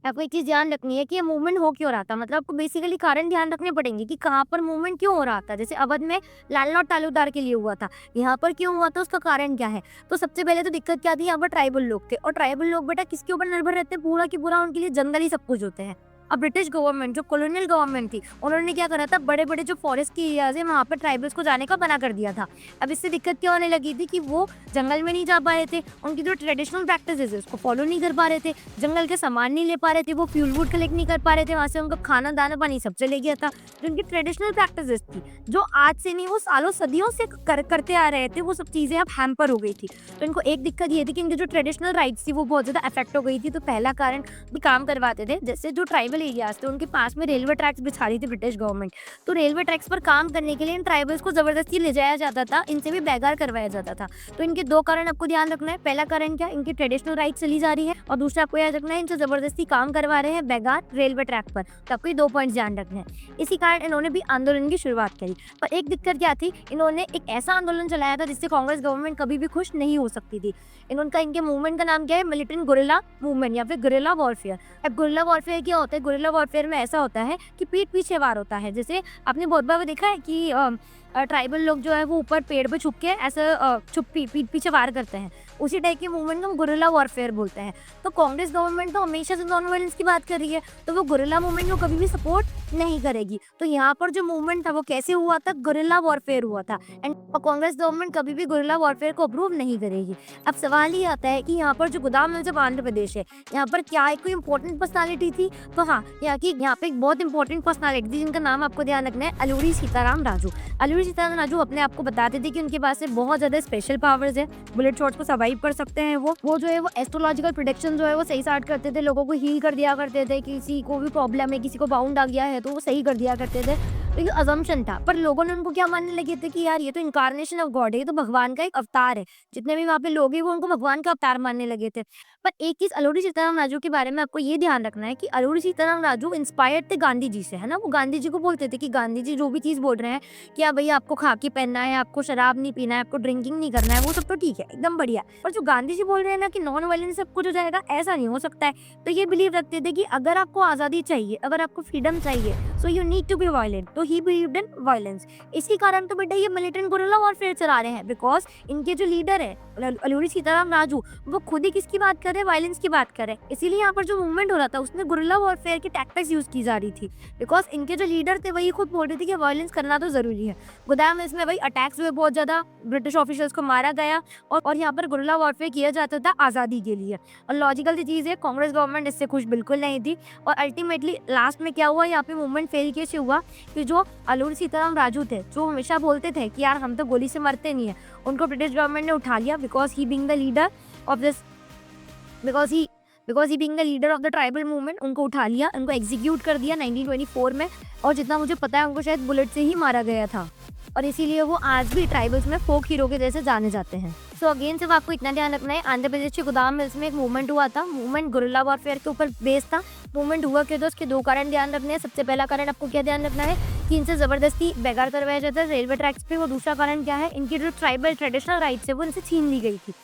आपको एक चीज ध्यान रखनी है कि ये मूवमेंट हो क्यों रहा था। मतलब आपको बेसिकली कारण ध्यान रखने पड़ेंगे कि कहाँ पर मूवमेंट क्यों हो रहा था। जैसे अवध में लैंडलॉर्ड तालुकदार के लिए हुआ था, यहाँ पर क्यों हुआ था, उसका कारण क्या है। तो सबसे पहले तो दिक्कत क्या थी, यहाँ पर ट्राइबल लोग थे, और ट्राइबल लोग बेटा किसके ऊपर निर्भर रहते हैं, पूरा की पूरा उनके लिए जंगल ही सब कुछ होते हैं। अब ब्रिटिश गवर्नमेंट, जो कॉलोनियल गवर्नमेंट थी, उन्होंने क्या करा था, बड़े बड़े जो फॉरेस्ट के एरियाज है वहाँ पर ट्राइबल्स को जाने का मना कर दिया था। अब इससे दिक्कत क्या होने लगी थी कि वो जंगल में नहीं जा पा रहे थे, उनकी जो ट्रेडिशनल प्रैक्टिसेस है उसको फॉलो नहीं कर पा रहे थे, जंगल के सामान नहीं ले पा रहे थे, वो फ्यूल वूड कलेक्ट नहीं कर पा रहे थे, वहाँ से उनका खाना दाना पानी सब चले गया था। जो उनकी ट्रेडिशनल प्रैक्टिसेस थी, जो आज से नहीं वो सालों सदियों से करते आ रहे थे, वो सब चीज़ें अब हैम्पर हो गई थी। तो इनको एक दिक्कत ये थी कि इनकी जो ट्रेडिशनल राइट्स थी वो बहुत ज़्यादा अफेक्ट हो गई थी। तो पहला कारण भी काम करवाते थे, जैसे जो ट्राइबल एरियाज थे उनके पास में रेलवे ट्रैक्स बिछा रही थी ब्रिटिश गवर्नमेंट। तो रेलवे ट्रैक्स पर काम करने के लिए इन ट्राइबल्स को जबरदस्ती ले जाया जाता था, इनसे भी बेगार करवाया जाता था। तो इनके 2 कारण आपको ध्यान रखना है। पहला कारण क्या, इनकी ट्रेडिशनल राइट चली जा रही है, और दूसरा आपको याद रखना है इनसे जबरदस्ती काम करवा रहे हैं बेगार रेलवे ट्रैक पर। तो आपको ये 2 पॉइंट्स ध्यान रखने हैं। इसी कारण इन्होंने भी आंदोलन की शुरुआत करी। पर एक दिक्कत क्या थी, इन्होंने एक ऐसा आंदोलन चलाया था जिससे कांग्रेस गवर्नमेंट कभी भी खुश नहीं हो सकती थी। इनके मूवमेंट का नाम क्या है, मिलिटेंट गुरिल्ला मूवमेंट या फिर गुरिल्ला वॉरफेयर। अब गुरिल्ला वॉरफेयर क्या होता है, गुरिल्ला वॉरफेयर में ऐसा होता है कि पीठ पीछे वार होता है। जैसे आपने बहुत बार देखा है कि ट्राइबल लोग जो है वो ऊपर पेड़ पे छुप के ऐसा पीठ पीछे वार करते हैं, उसी टाइप की मूवमेंट को हम गुरिल्ला वॉरफेयर बोलते हैं। तो कांग्रेस गवर्नमेंट तो हमेशा से नॉन वायलेंस की बात कर रही है, तो वो गुरिल्ला मूवमेंट को कभी भी सपोर्ट नहीं करेगी। तो यहाँ पर जो मूवमेंट था वो कैसे हुआ था, गुरिल्ला वॉरफेयर हुआ था, एंड कांग्रेस गवर्नमेंट कभी भी गुरिल्ला वॉरफेयर को अप्रूव नहीं करेगी। अब सवाल ये आता है कि यहाँ पर जो गोदाम हिल्स ऑफ आंध्र प्रदेश है, यहाँ पर क्या एक कोई इंपॉर्टेंट पर्सनालिटी थी। तो हाँ, यहाँ पे एक बहुत इंपॉर्टेंट पर्सनालिटी थी जिनका नाम आपको ध्यान रखना है, अलूरी सीताराम राजू। अलूरी सीताराम राजू अपने आप को बताते थे कि उनके पास से बहुत ज्यादा स्पेशल पावर्स है, बुलेट शॉट्स को सर्वाइव कर सकते हैं। वो जो है वो एस्ट्रोलॉजिकल प्रेडिक्शन जो है वो सही स्टार्ट करते थे, लोगों को हील कर दिया करते थे, किसी को भी प्रॉब्लम है, किसी को बाउंड आ गया है तो वो सही कर दिया करते थे। तो ये अजम्पशन था, पर लोगों ने उनको क्या मानने लगे थे कि यार ये तो इनकारनेशन ऑफ गॉड है, ये तो भगवान का एक अवतार है। जितने भी वहाँ पे लोग हैं वो उनको भगवान का अवतार मानने लगे थे। पर एक चीज़ अल्लूरी सीताराम राजू के बारे में आपको ये ध्यान रखना है कि अल्लूरी सीताराम राजू इंस्पायर्ड थे गांधी जी से, है ना? वो गांधी जी को बोलते थे कि गांधी जी जो भी चीज़ बोल रहे हैं कि हाँ भैया आपको खाकी पहनना है, आपको शराब नहीं पीना है, आपको ड्रिंकिंग नहीं करना है, वो सब तो ठीक है, एकदम बढ़िया। पर जो गांधी जी बोल रहे हैं ना कि नॉन वायलेंस सब कुछ हो जाएगा, ऐसा नहीं हो सकता है। तो ये बिलीव रखते थे कि अगर आपको आज़ादी चाहिए, अगर आपको फ्रीडम चाहिए, so you need to be violent. तो ही बिलीव्ड इन वायलेंस। इसी कारण तो बेटा ये मिलिटेंट गुरिल्ला वॉरफेयर चला रहे हैं, बिकॉज इनके जो लीडर है अल्लूरी सीताराम राजू, वो खुद ही किसकी बात कर रहे हैं, वायलेंस की बात कर रहे हैं। इसीलिए यहाँ पर जो मूवमेंट हो रहा था उसमें गुरिल्ला वॉरफेयर की टैक्टिक्स यूज की जा रही थी, बिकॉज इनके जो लीडर थे वही खुद बोल रहे थे कि वायलेंस करना तो जरूरी है। गोदाम इसमें वही अटैक्स हुए, बहुत ज्यादा ब्रिटिश ऑफिसर्स को मारा गया और यहाँ पर गुरिल्ला वॉरफेयर किया जाता था आज़ादी के लिए। और लॉजिकल चीज़ है, कांग्रेस गवर्नमेंट इससे खुश बिल्कुल नहीं थी और अल्टीमेटली लास्ट में क्या हुआ, यहाँ पे मूवमेंट फेल कैसे हुआ कि जो अल्लूरी सीताराम राजू थे, जो हमेशा बोलते थे कि यार हम तो गोली से मरते नहीं है, उनको ब्रिटिश गवर्नमेंट ने उठा लिया because he being the leader of this because he being the leader of the tribal movement, उनको उठा लिया, उनको एग्जीक्यूट कर दिया 1924 में। और जितना मुझे पता है उनको शायद बुलेट से ही मारा गया था और इसीलिए वो आज भी ट्राइबल्स में फोक हीरो के जैसे जाने जाते हैं। सो अगेन सिर्फ आपको इतना ध्यान रखना है, आंध्र प्रदेश के गोदाम मिल्स में एक मूवमेंट हुआ था, मूवमेंट गुरिल्ला वॉरफेयर के ऊपर बेस्ड था। मूवमेंट हुआ क्या था, उसके दो कारण ध्यान रखने हैं। सबसे पहला कारण आपको क्या ध्यान रखना है कि इनसे जबरदस्ती बेगार करवाया जाता है रेलवे ट्रैक्स पे। और दूसरा कारण क्या है, इनकी जो ट्राइबल ट्रेडिशनल राइट्स है वो इनसे छीन ली गई थी।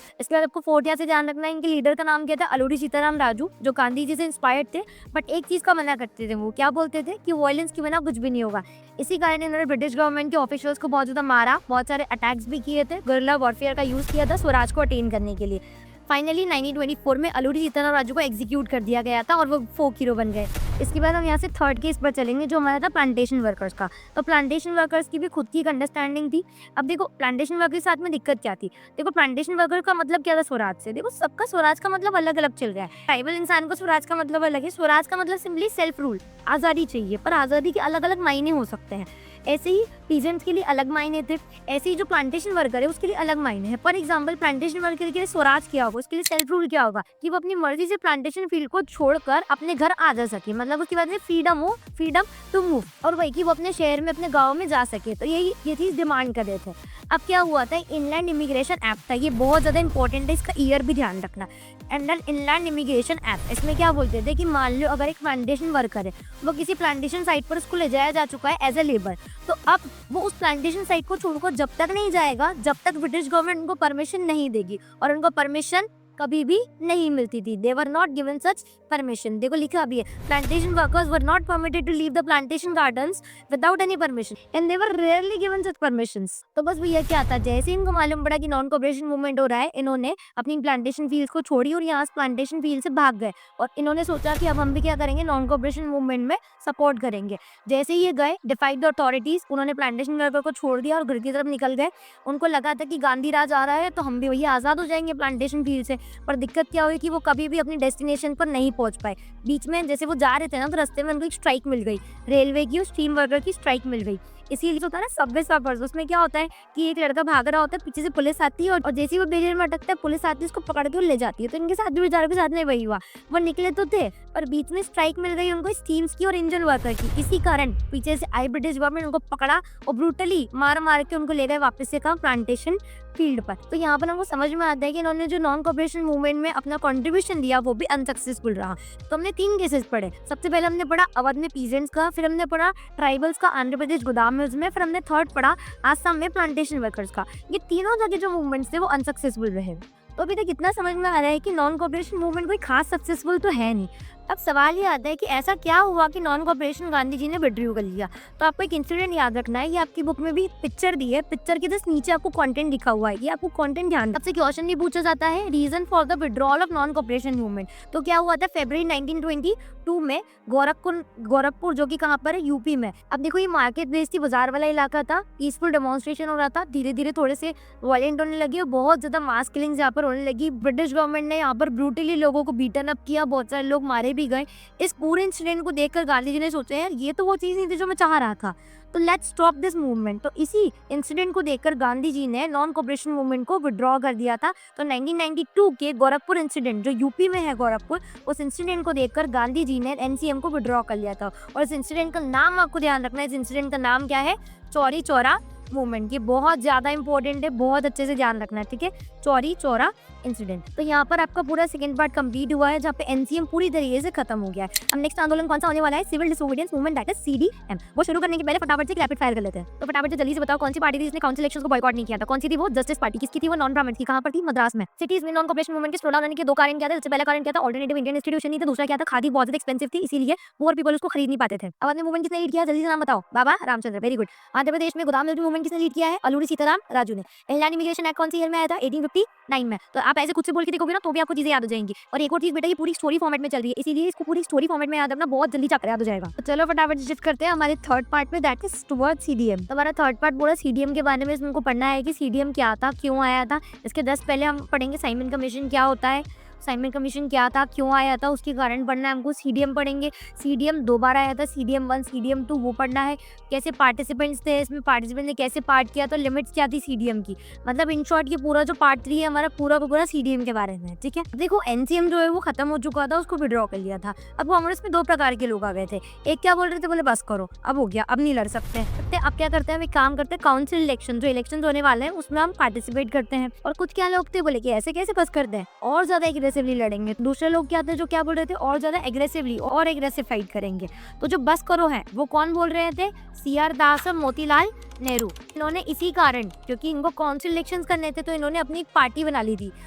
इसके बाद आपको फोर्थ से ध्यान रखना है, इनके लीडर का नाम क्या था, अल्लूरी सीताराम राजू, जो गांधी जी से इंस्पायर्ड थे। बट एक चीज का मना करते थे, वो क्या बोलते थे कि वायलेंस के बिना कुछ भी नहीं होगा। इसी कारण इन्होंने ब्रिटिश गवर्नमेंट के ऑफिशियल्स को बहुत ज्यादा मारा, बहुत सारे अटैक्स भी किए थे, गुरिल्ला वॉरफेयर का यूज किया था स्वराज को अटेन करने के लिए। फाइनली 1924 में अल्लूरी सीताराम राजू को एग्जीक्यूट कर दिया गया था और वो फोक हीरो बन गए। इसके बाद हम यहाँ से थर्ड केस पर चलेंगे, जो हमारा था प्लांटेशन वर्कर्स का। तो प्लांटेशन वर्कर्स की भी खुद की एक अंडरस्टैंडिंग थी। अब देखो प्लांटेशन वर्कर के साथ में दिक्कत क्या थी, देखो प्लांटेशन वर्कर का मतलब क्या था स्वराज से, देखो सबका स्वराज का मतलब अलग अलग चल रहा है। ट्राइबल इंसान को स्वराज का मतलब अलग है, स्वराज का मतलब सिंपली सेल्फ रूल, आज़ादी चाहिए, पर आज़ादी के अलग अलग मायने हो सकते हैं। ऐसे ही पीजेंट्स के लिए अलग मायने थे, ऐसे ही जो प्लांटेशन वर्कर है उसके लिए अलग मायने हैं। फॉर एग्जांपल प्लांटेशन वर्कर के लिए स्वराज क्या होगा, उसके लिए सेल्फ रूल क्या होगा कि वो अपनी मर्जी से प्लांटेशन फील्ड को छोड़कर अपने घर आ जा सके, मतलब उसके बाद में फ्रीडम हो, फ्रीडम टू मूव, और वही कि वो अपने शहर में अपने गाँव में जा सके। तो ये चीज़ डिमांड कर रहे थे। अब क्या हुआ था, इनलैंड इमिग्रेशन एक्ट था, ये बहुत ज़्यादा इंपॉर्टेंट है, इसका ईयर भी ध्यान रखना। इनलैंड इमिग्रेशन एक्ट, इसमें क्या बोलते थे कि मान लो अगर एक प्लांटेशन वर्कर है, वो किसी प्लांटेशन साइट पर उसको ले जाया जा चुका है एज ए लेबर, तो अब वो उस प्लांटेशन साइट को छोड़कर जब तक नहीं जाएगा जब तक ब्रिटिश गवर्नमेंट उनको परमिशन नहीं देगी, और उनको परमिशन कभी भी नहीं मिलती थी। They were not given such permission. देखो लिखा भी है, plantation workers were not permitted to leave the plantation gardens without any permission and they were rarely given such permissions. तो बस भैया क्या था, जैसे इनको मालूम पड़ा कि नॉन कोऑपरेशन मूवमेंट हो रहा है, इन्होंने अपनी प्लांटेशन फील्ड को छोड़ी और यहाँ प्लांटेशन फील्ड से भाग गए। और इन्होंने सोचा कि अब हम भी क्या करेंगे, नॉन कोऑपरेशन मूवमेंट में सपोर्ट करेंगे। जैसे ही ये गए, डिफाइड द अथॉरिटीज, उन्होंने प्लांटेशन वर्कर को छोड़ दिया और घर की तरफ निकल गए। उनको लगा था कि गांधी राज आ रहा है तो हम भी भैया आज़ाद हो जाएंगे प्लांटेशन फील्ड से। पर दिक्कत क्या हुई कि वो कभी भी अपनी डेस्टिनेशन पर नहीं पहुंच पाए। बीच में जैसे वो जा रहे थे ना, तो रास्ते में उनको एक स्ट्राइक मिल गई, रेलवे की और स्टीम वर्कर की स्ट्राइक मिल गई। इसीलिए होता है ना सबवे सफर्स, उसमें क्या होता है कि एक लड़का भाग रहा होता है, पीछे से पुलिस आती है और जैसे ही वो बैरियर में अटकता है पुलिस आती है उसको पकड़ के ले जाती है। तो इनके साथ भी बेचारों के साथ में वही हुआ, वो निकले तो थे पर बीच में स्ट्राइक मिल गई उनको स्टीम्स की और इंजन वर्कर की। इसी कारण पीछे से आई ब्रिटिश गवर्नमेंट उनको पकड़ा और ब्रूटली मार मार के उनको ले गए वापस से कहा प्लांटेशन फील्ड पर। तो यहाँ पर हमको समझ में आता है कि इन्होंने जो नॉन कोऑपरेशन मूवमेंट में अपना कंट्रीब्यूशन दिया वो भी अनसक्सेसफुल रहा। तो हमने 3 केसेस पढ़े। सबसे पहले हमने पढ़ा अवध में पीजेंट्स का, फिर हमने पढ़ा ट्राइबल्स का आंध्र प्रदेश गोदाम मिल्स में, फिर हमने थर्ड पढ़ा आसाम में प्लांटेशन वर्कर्स का। ये तीनों जगह जो मूवमेंट्स थे वो अनसक्सेसफुल रहे। तो अभी तक इतना समझ में आ रहा है कि नॉन कोऑपरेशन मूवमेंट कोई खास सक्सेसफुल तो है नहीं। अब सवाल ये आता है कि ऐसा क्या हुआ कि नॉन कोऑपरेशन गांधी जी ने विड्रॉ कर लिया। तो आपको एक इंसिडेंट याद रखना है, ये आपकी बुक में भी पिक्चर दी है, पिक्चर के जस्ट नीचे आपको कंटेंट लिखा हुआ है, ये आपको कंटेंट ध्यान। आपसे क्वेश्चन भी पूछा जाता है, reason for the withdrawal of non cooperation movement. तो क्या हुआ था, फरवरी 1922 में गोरखपुर जो कि कहाँ पर है, यूपी में। अब देखो ये मार्केट प्लेस थी, बाजार वाला इलाका था, पीसफुल डेमोन्स्ट्रेशन हो रहा था, धीरे धीरे थोड़े से वायलेंट होने लगी और बहुत ज्यादा मास किलिंग्स यहाँ पर होने लगी। ब्रिटिश गवर्नमेंट ने यहाँ पर ब्रूटली लोगों को बीटन अप किया, बहुत सारे लोग मारे भी गए। इस पूरे इंसिडेंट को देखकर गांधी जी ने सोचा यार ये तो वो चीज़ नहीं थी जो मैं चाह रहा था, तो लेट्स स्टॉप दिस मूवमेंट। तो इसी इंसिडेंट को देखकर गांधी जी ने नॉन कोऑपरेशन मूवमेंट को विड्रॉ कर दिया था। तो 1992 के गोरखपुर इंसिडेंट जो यूपी में है गोरखपुर, उस इंसिडेंट को देखकर गांधी जी ने एनसीएम को विड्रॉ कर लिया था। और इस इंसिडेंट का नाम आपको ध्यान रखना है, इस इंसिडेंट का नाम क्या है? चौरी चौरा मूवमेंट। ये बहुत ज़्यादा इंपॉर्टेंट है, बहुत अच्छे से ध्यान रखना है, ठीक है? चौरी चौरा इंसिडेंट। तो यहाँ पर आपका पूरा सेकंड पार्ट कंप्लीट हुआ है, जहाँ पे एनसीएम पूरी तरीके से खत्म हो गया है। अब नेक्स्ट आंदोलन कौन सा होने वाला है? Civil disobedience movement, that is CDM. वो शुरू करने के पहले फटाफट से रैपिड फायर कर लेते हैं। तो फटाफट से जल्दी से बताओ कौन सी पार्टी थी जिसने काउंसिल इलेक्शंस को बॉयकॉट नहीं किया था? कौन सी थी वो? Justice party. किसकी थी वो? नॉन ब्राह्मण की। कहाँ पर थी? मद्रास में। सिटीज में नॉन कोऑपरेशन मूवमेंट के स्लो डाउन होने के दो कारण क्या थे? सबसे पहला कारण क्या था? ऑल्टरनेटिव इंडियन इंस्टीट्यूशन नहीं था। दूसरा क्या था? खादी बहुत ज्यादा एक्सपेंसिव थी, इसीलिए पुअर पीपल उसको खरीद नहीं पाते थे। अब आपने मूवमेंट किसने लीड किया? जल्दी से नाम बताओ। बाबा रामचंद्र, वेरी गुड। आंध्र प्रदेश में गोदाम मूवमेंट किसने लीड किया है? अल्लूरी सीताराम राजू ने। इंडियन इमिग्रेशन एक्ट कौन सी ईयर में आया था? 1859 में। तो आप ऐसे खुद से बोल के देखोगे ना तो भी आपको चीजें याद हो जाएंगी। और एक और चीज बेटा, ये पूरी स्टोरी फॉर्मेट में चल रही है, इसीलिए इसको पूरी स्टोरी फॉर्मेट में याद रखना, बहुत जल्दी चक्कर याद हो जाएगा। तो चलो फटाफट शिफ्ट करते हैं हमारे थर्ड पार्ट में, दैट इज टुवर्ड्स सीडीएम। तो हमारा थर्ड पार्ट पूरा सीडीएम के बारे में तुमको पढ़ना है कि सीडीएम क्या था, क्यों आया था। इसके 10 पहले हम पढ़ेंगे साइमन कमीशन क्या होता है, साइमन कमीशन क्या था, क्यों आया था, उसके कारण पढ़ना है हमको। सीडीएम पढ़ेंगे, सीडीएम 2 बार आया था, सीडीएम 1 सीडीएम 2 वो पढ़ना है। कैसे पार्टिसिपेंट्स थे इसमें, पार्टिसिपेंट ने कैसे पार्ट किया, तो लिमिट्स क्या थी सीडीएम की। मतलब इन शॉर्ट ये पूरा जो पार्ट 3 है हमारा पूरा का पूरा सीडीएम के बारे में, ठीक है। देखो एनसीएम जो है वो खत्म हो चुका था, उसको विड्रॉ कर लिया था। अब कांग्रेस में 2 प्रकार के लोग आ गए थे। एक क्या बोल रहे थे, बोले बस करो अब हो गया, अब नहीं लड़ सकते। अब क्या करते हैं, हम एक काम करते हैं, काउंसिल इलेक्शन जो इलेक्शन होने वाले हैं उसमें हम पार्टिसिपेट करते हैं। और कुछ क्या लोग थे बोले कि ऐसे कैसे बस करते हैं, और ज्यादा एग्रेसिवली लड़ेंगे। दूसरे लोग क्या थे जो क्या बोल रहे थे, और ज्यादा एग्रेसिवली और एग्रेसिव फाइट करेंगे। तो जो बस करो है वो कौन बोल रहे थे? सीआर दास और मोतीलाल नेहरू। इन्होंने इसी कारण, क्योंकि इनको काउंसिल इलेक्शंस करने थे, तो इन्होंने अपनी एक पार्टी बना ली थी।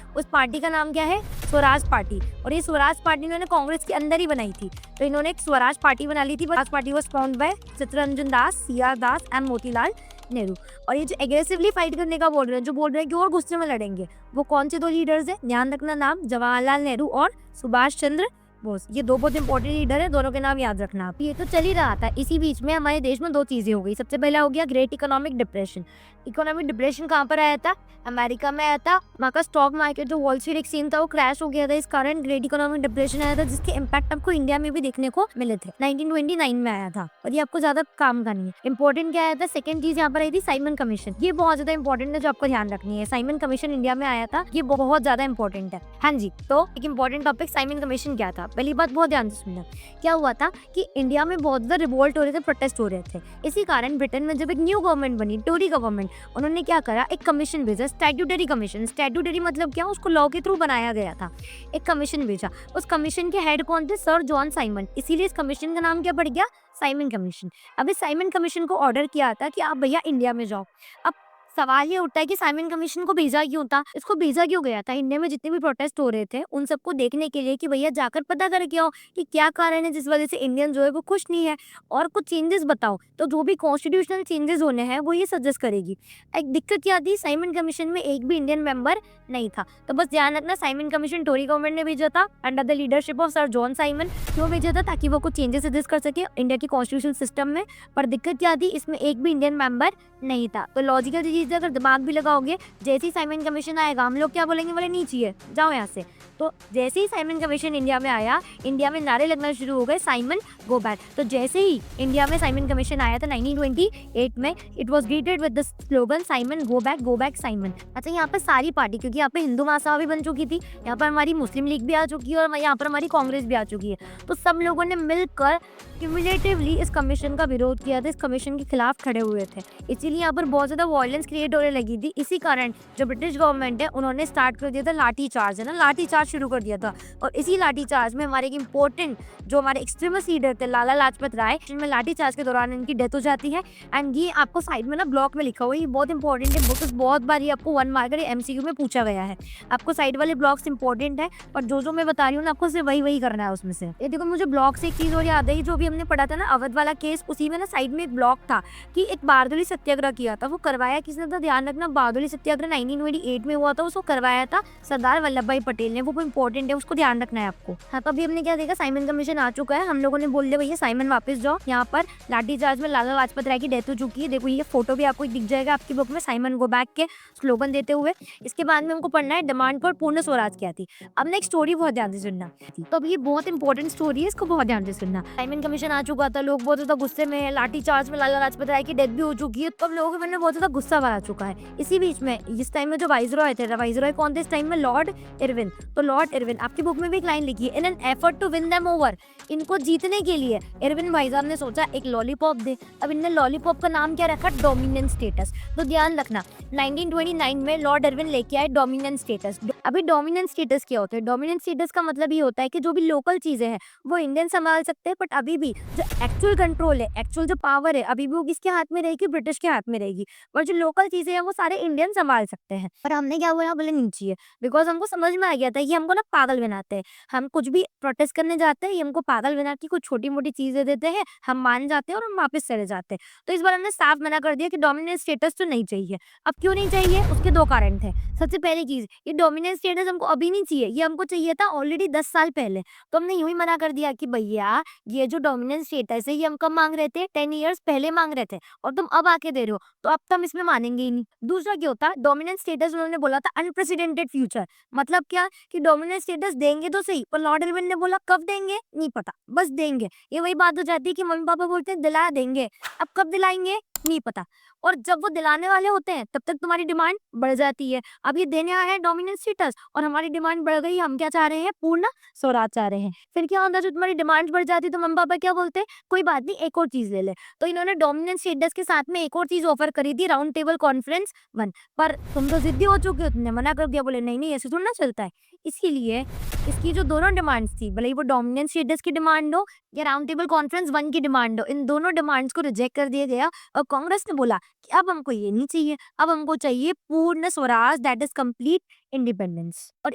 उस पार्टी का नाम क्या है? स्वराज पार्टी। और ये स्वराज पार्टी इन्होंने कांग्रेस के अंदर ही बनाई थी। तो इन्होंने एक स्वराज पार्टी बना ली थी। Swaraj party was found by Chittaranjan Das, CR Das and Motilal Nehru. और ये जो एग्रेसिवली फाइट करने का बोल रहे हैं, जो बोल रहे हैं कि और गुस्से में लड़ेंगे, वो कौन से 2 लीडर्स हैं? ध्यान रखना नाम, जवाहरलाल नेहरू और सुभाष चंद्र बोस। ये 2 बहुत इंपॉर्टेंट लीडर है, दोनों के नाम याद रखना आप। ये तो चल ही रहा था, इसी बीच में हमारे देश में 2 चीजें हो गई। सबसे पहला हो गया great economic depression. Economic depression कहाँ पर आया था? अमेरिका में आया था। वहाँ का स्टॉक मार्केट जो वॉल स्ट्रीट एक्सचेंज था वो क्रैश हो गया था, इस कारण ग्रेट इकोनॉमिक डिप्रेशन आया था, जिसके इम्पैक्ट आपको इंडिया में भी देखने को मिले थे। 1929 में आया था, और ये आपको ज्यादा काम का नहीं है। इंपॉर्टेंट क्या आया था? सेकंड चीज यहाँ पर आई थी साइमन कमीशन। ये बहुत ज्यादा इंपॉर्टेंट है, जो आपको ध्यान रखनी है। साइमन कमीशन इंडिया में आया था, ये बहुत ज्यादा इंपॉर्टेंट है। हाँ जी, तो एक इंपॉर्टेंट टॉपिक साइमन कमीशन क्या था? पहली बात बहुत ध्यान से सुनना। क्या हुआ था कि इंडिया में बहुत ज्यादा रिवोल्ट हो रहे थे, प्रोटेस्ट हो रहे थे। इसी कारण ब्रिटेन में जब एक न्यू गवर्नमेंट बनी, टोरी गवर्नमेंट, उन्होंने क्या करा, एक कमीशन भेजा, स्टैट्यूटरी कमीशन। स्टैट्यूटरी मतलब क्या? उसको लॉ के थ्रू बनाया गया था। एक कमीशन भेजा, उस कमीशन के हेड कौन थे? Sir John Simon. इसीलिए इस कमीशन का नाम क्या पड़ गया? Simon commission. अब इस साइमन कमीशन को ऑर्डर किया था कि आप भैया इंडिया में जाओ। अब सवाल ये उठता है कि साइमन कमीशन को भेजा क्यों था? इसको भेजा क्यों गया था? इंडिया में जितने भी प्रोटेस्ट हो रहे थे उन सबको देखने के लिए कि भैया जाकर पता करके आओ कि क्या कारण है जिस वजह से इंडियन जो है वो खुश नहीं है, और कुछ चेंजेस बताओ। तो जो भी कॉन्स्टिट्यूशनल चेंजेस होने हैं वो ये सजेस्ट करेगी। एक दिक्कत क्या थी? साइमन कमीशन में एक भी इंडियन मेंबर नहीं था। तो बस ध्यान रखना, साइमन कमीशन टोरी गवर्नमेंट ने भेजा था under the leadership of sir John Simon. क्यों भेजा था? ताकि वो कुछ चेंजेस सजेस्ट कर सके इंडिया की कॉन्स्टिट्यूशनल सिस्टम में। पर दिक्कत क्या थी? इसमें एक भी इंडियन मेंबर नहीं था। तो लॉजिकल चीज, अगर दिमाग भी लगाओगे, जैसे ही साइमन कमीशन आएगा हम लोग क्या बोलेंगे? बोले नहीं चाहिए, जाओ यहाँ से। तो जैसे ही साइमन कमीशन इंडिया में आया, इंडिया में नारे लगना शुरू हो गए, साइमन गो बैक। तो जैसे ही इंडिया में साइमन कमीशन आया था 1928 में, it was greeted with the slogan Simon go back Simon. अच्छा, यहाँ पर सारी पार्टी, क्योंकि यहाँ पे हिंदू महासभा भी बन चुकी थी, यहाँ पर हमारी मुस्लिम लीग भी आ चुकी है, और यहाँ पर हमारी कांग्रेस भी आ चुकी है। तो सब लोगों ने मिलकर क्यूमुलेटिवली इस कमीशन का विरोध किया था, इस कमीशन के खिलाफ खड़े हुए थे। इसीलिए यहाँ पर बहुत ज्यादा वायलेंस क्रिएट होने लगी थी। इसी कारण जो ब्रिटिश गवर्नमेंट है उन्होंने स्टार्ट कर दिया था लाठी चार्ज, है ना, लाठी चार्ज शुरू कर दिया था। और इसी लाठी चार्ज में हमारे एक इंपॉर्टेंट जो हमारे एक्सट्रीमिस्ट लीडर थे लाला लाजपत राय, जिनमें लाठी चार्ज के दौरान इनकी डेथ हो जाती है। एंड ये आपको साइड में ना ब्लॉक में लिखा हुआ है, ये बहुत इंपॉर्टेंट है, बिकॉज बहुत बार ये आपको 1 मार्कर एमसीक्यू में पूछा गया है। आपको साइड वाले ब्लॉक्स इंपॉर्टेंट है, पर जो मैं बता रही हूँ ना आपको सिर्फ वही करना है उसमें से। ये देखो, मुझे ब्लॉक से एक चीज और याद है, जो भी हमने पढ़ा था ना अवध वाला केस, उसी में ना साइड में एक ब्लॉक था कि एक बारदोली सत्याग्रह किया था। वो करवाया किसने था? ध्यान रखना, बारदोली सत्याग्रह 1928 में हुआ था, उसको करवाया था सरदार वल्लभ भाई पटेल ने। वो इंपॉर्टेंट है, उसको ध्यान रखना है आपको। हाँ, तो अभी हमने क्या देखा, साइमन कमीशन आ चुका है, हम लोगों ने बोल दिया भैया साइमन वापस जाओ, यहाँ पर लाठीचार्ज में लाला लाजपत राय की डेथ हो चुकी है। देखो ये फोटो भी आपको दिख जाएगा आपकी बुक में, साइमन गो बैक के स्लोगन देते हुए। इसके बाद में हमको पढ़ना है डिमांड फॉर पूर्ण स्वराज क्या थी। अब नेक्स्ट स्टोरी बहुत ध्यान से सुनना, तो अब ये बहुत इंपॉर्टेंट स्टोरी है, इसको बहुत ध्यान से सुनना। साइमन कमीशन आ चुका था, लोग बहुत ज्यादा गुस्से में है, लाठीचार्ज में लाला लाजपत राय की डेथ भी हो चुकी है, तो अब लोगों के मन में बहुत ज्यादा गुस्सा भरा चुका है। इसी बीच में इस टाइम में जो वाइसरॉय थे, वाइसरॉय कौन थे इस टाइम में, लॉर्ड इरविन। तो लॉर्ड इरविन, आपकी बुक में भी एक लाइन लिखी है, in an effort to win them over, इनको जीतने के लिए इरविन भाई साहब ने सोचा एक लॉलीपॉप दे। अब इनने लॉलीपॉप का नाम क्या रखा, डोमिनेंट स्टेटस। तो ध्यान रखना 1929 में लॉर्ड इरविन लेके आए डोमिनेंट स्टेटस। अभी डोमिनेंट स्टेटस क्या होता है, डोमिनेंट स्टेटस का मतलब ये होता है कि जो भी लोकल चीजें हैं वो इंडियन संभाल सकते हैं, बट अभी भी जो एक्चुअल कंट्रोल है, एक्चुअल जो पावर है, अभी भी वो किसके हाथ में रहेगी, ब्रिटिश के हाथ में रहेगी। और जो लोकल चीजें हैं वो सारे इंडियन संभाल सकते हैं। पर हमने क्या बोला, बोले नहीं चाहिए, बिकॉज हमको समझ में आ गया था कि हमको ना पागल बनाते हैं। हम कुछ भी प्रोटेस्ट करने जाते हैं, ये हमको पागल बना के कुछ छोटी मोटी चीजें देते हैं, हम मान जाते हैं और हम वापस चले जाते हैं। तो इस बार हमने साफ मना कर दिया कि डोमिनेंट स्टेटस तो नहीं चाहिए। अब क्यों नहीं चाहिए, उसके दो कारण थे। सबसे पहली चीज, ये डोमिनेंट स्टेटस हमको अभी नहीं चाहिए, ये हमको चाहिए था ऑलरेडी 10 साल पहले। तो हमने यूं ही मना कर दिया कि भैया ये जो डोमिनेंट स्टेटस है ये हम कब मांग रहे थे, 10 ईयर्स पहले मांग रहे थे, और तुम अब आके दे रहे हो, तो अब तो हम इसमें मानेंगे ही नहीं। दूसरा क्या होता, डोमिनेंट स्टेटस उन्होंने बोला था अनप्रेसिडेंटेड फ्यूचर, मतलब क्या कि डोमिनेंट स्टेटस देंगे तो सही, पर लॉर्ड इरविन ने बोला कब देंगे नहीं पता, बस देंगे। ये वही बात हो जाती है कि मम्मी पापा बोलते हैं दिला देंगे, अब कब दिलाएंगे नहीं पता, और जब वो दिलाने वाले होते हैं तब तक तुम्हारी डिमांड बढ़ जाती है। अब ये देने आया है डोमिनेंट स्टेटस और हमारी डिमांड बढ़ गई, हम क्या चाह रहे हैं, पूर्ण स्वराज चाह रहे हैं। फिर क्या होता है, जो तुम्हारी डिमांड बढ़ जाती है तो मम्मी पापा क्या बोलते हैं, कोई बात नहीं एक और चीज ले ले। तो इन्होंने डोमिनेंट स्टेटस के साथ में एक और चीज ऑफर करी थी, राउंड टेबल कॉन्फ्रेंस 1। पर तुम तो जिद्दी हो चुके हो, तुमने मना कर दिया, बोले नहीं नहीं ऐसे थोड़ा ना चलता है। इसीलिए इसकी जो दोनों डिमांड्स थी, भले ही वो डोमिनेंट स्टेटस की डिमांड हो या राउंड टेबल कॉन्फ्रेंस 1 की डिमांड हो, इन दोनों डिमांड्स को रिजेक्ट कर दिया गया। और कांग्रेस ने बोला कि अब हमको ये नहीं चाहिए, अब हमको चाहिए पूर्ण Swaraj, that is complete independence. और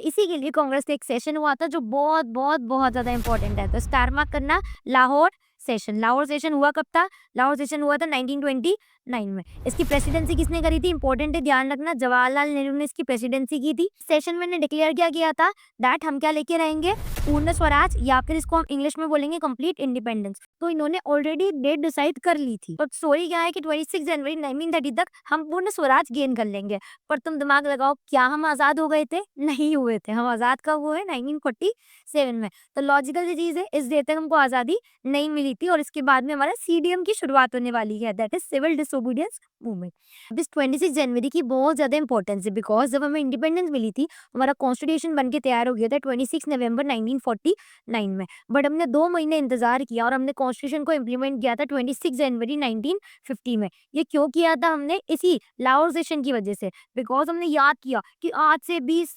इसी के लिए कांग्रेस का एक सेशन हुआ था जो बहुत बहुत बहुत ज्यादा इंपॉर्टेंट है, तो स्टार मार्क करना, लाहौर सेशन। लाहौर सेशन हुआ कब था, लाहौर सेशन हुआ था 1929 में। इसकी प्रेसिडेंसी किसने करी थी, इंपॉर्टेंट है ध्यान रखना, जवाहरलाल नेहरू ने इसकी प्रेसिडेंसी की थी। सेशन में ने डिक्लेयर क्या किया था, दैट हम क्या लेके रहेंगे, पूर्ण स्वराज, या फिर इसको हम इंग्लिश में बोलेंगे कंप्लीट इंडिपेंडेंस। तो इन्होंने ऑलरेडी डेट डिसाइड कर ली थी। तो स्टोरी क्या है कि 26 जनवरी 1930 तक हम पूर्ण स्वराज गेन कर लेंगे। पर तुम दिमाग लगाओ, क्या हम आजाद हो गए थे, नहीं हुए थे। हम आजाद कब हुए, 1947 में। तो लॉजिकल जो चीज है, इस देर तक हमको आजादी नहीं मिली थी, और इसके बाद में हमारा सीडीएम की शुरुआत होने वाली है, that is civil disobedience movement. अब इस 26 जनवरी की बहुत ज्यादा इंपॉर्टेंस है, बिकॉज जब हमें इंडिपेंडेंस मिली थी हमारा कॉन्स्टिट्यूशन बन के तैयार हो गया था 26 नवंबर 1949 में। बट हमने 2 महीने इंतजार किया और हमने कॉन्स्टिट्यूशन को इम्प्लीमेंट किया था 26 जनवरी 1950 में। ये क्यों किया था हमने, इसी लाहौर सेशन की वजह से, बिकॉज हमने याद किया कि आज से 20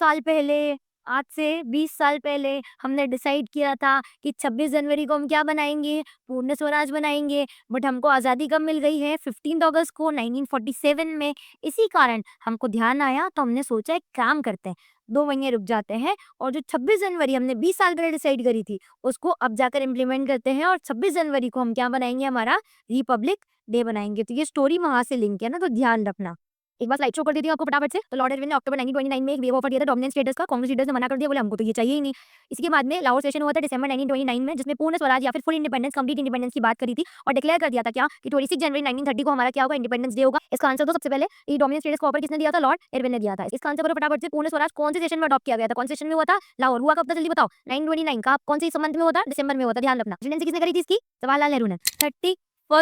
साल पहले हमने डिसाइड किया था कि 26 जनवरी को हम क्या बनाएंगे, पूर्ण स्वराज बनाएंगे। बट हमको आज़ादी कब मिल गई है, 15 अगस्त को 1947 में। इसी कारण हमको ध्यान आया, तो हमने सोचा एक काम करते हैं, 2 महीने रुक जाते हैं, और जो 26 जनवरी हमने 20 साल पहले डिसाइड करी थी उसको अब जाकर इम्प्लीमेंट करते हैं, और 26 जनवरी को हम क्या बनाएंगे, हमारा रिपब्लिक डे बनाएंगे। तो ये स्टोरी वहां से लिंक है ना, तो ध्यान रखना। एक बार स्लाइड शो कर देती हूँ आपको फटाफट से। तो लॉर्ड इरविन ने अक्टूबर 1929 में एक वेव ऑफर दिया था डोमिनेंट स्टेटस का, कांग्रेस लीडर्स ने मना कर दिया, बोले हमको तो ये चाहिए ही नहीं। इसके बाद में लाहौर सेशन हुआ था दिसंबर 1929 में, जिसमें पूर्ण स्वराज या फिर फुल इंडिपेंडेंस, कंप्लीट इंडिपेंडेंस की बात करी थी, और डिक्लेयर कर दिया था क्या कि 26 जनवरी 1930 को हमारा क्या होगा, इंडिपेंडेंस डे होगा। इसका आंसर तो सबसे पहले ये डोमिनेंट स्टेटस को ऑफर किसने दिया था, लॉर्ड इरविन ने दिया था। इसका आंसर करो फटाफट से, पूर्ण स्वराज कौन से सेशन में अडॉप्ट किया गया था, कौन से सेशन में हुआ था, लाहौर। हुआ कब था जल्दी बताओ, 1929 का, कौन से मंथ में हुआ था, दिसंबर में हुआ था, ध्यान रखना। प्रेसिडेंसी किसने करी थी इसकी, जवाहरलाल नेहरू ने। 31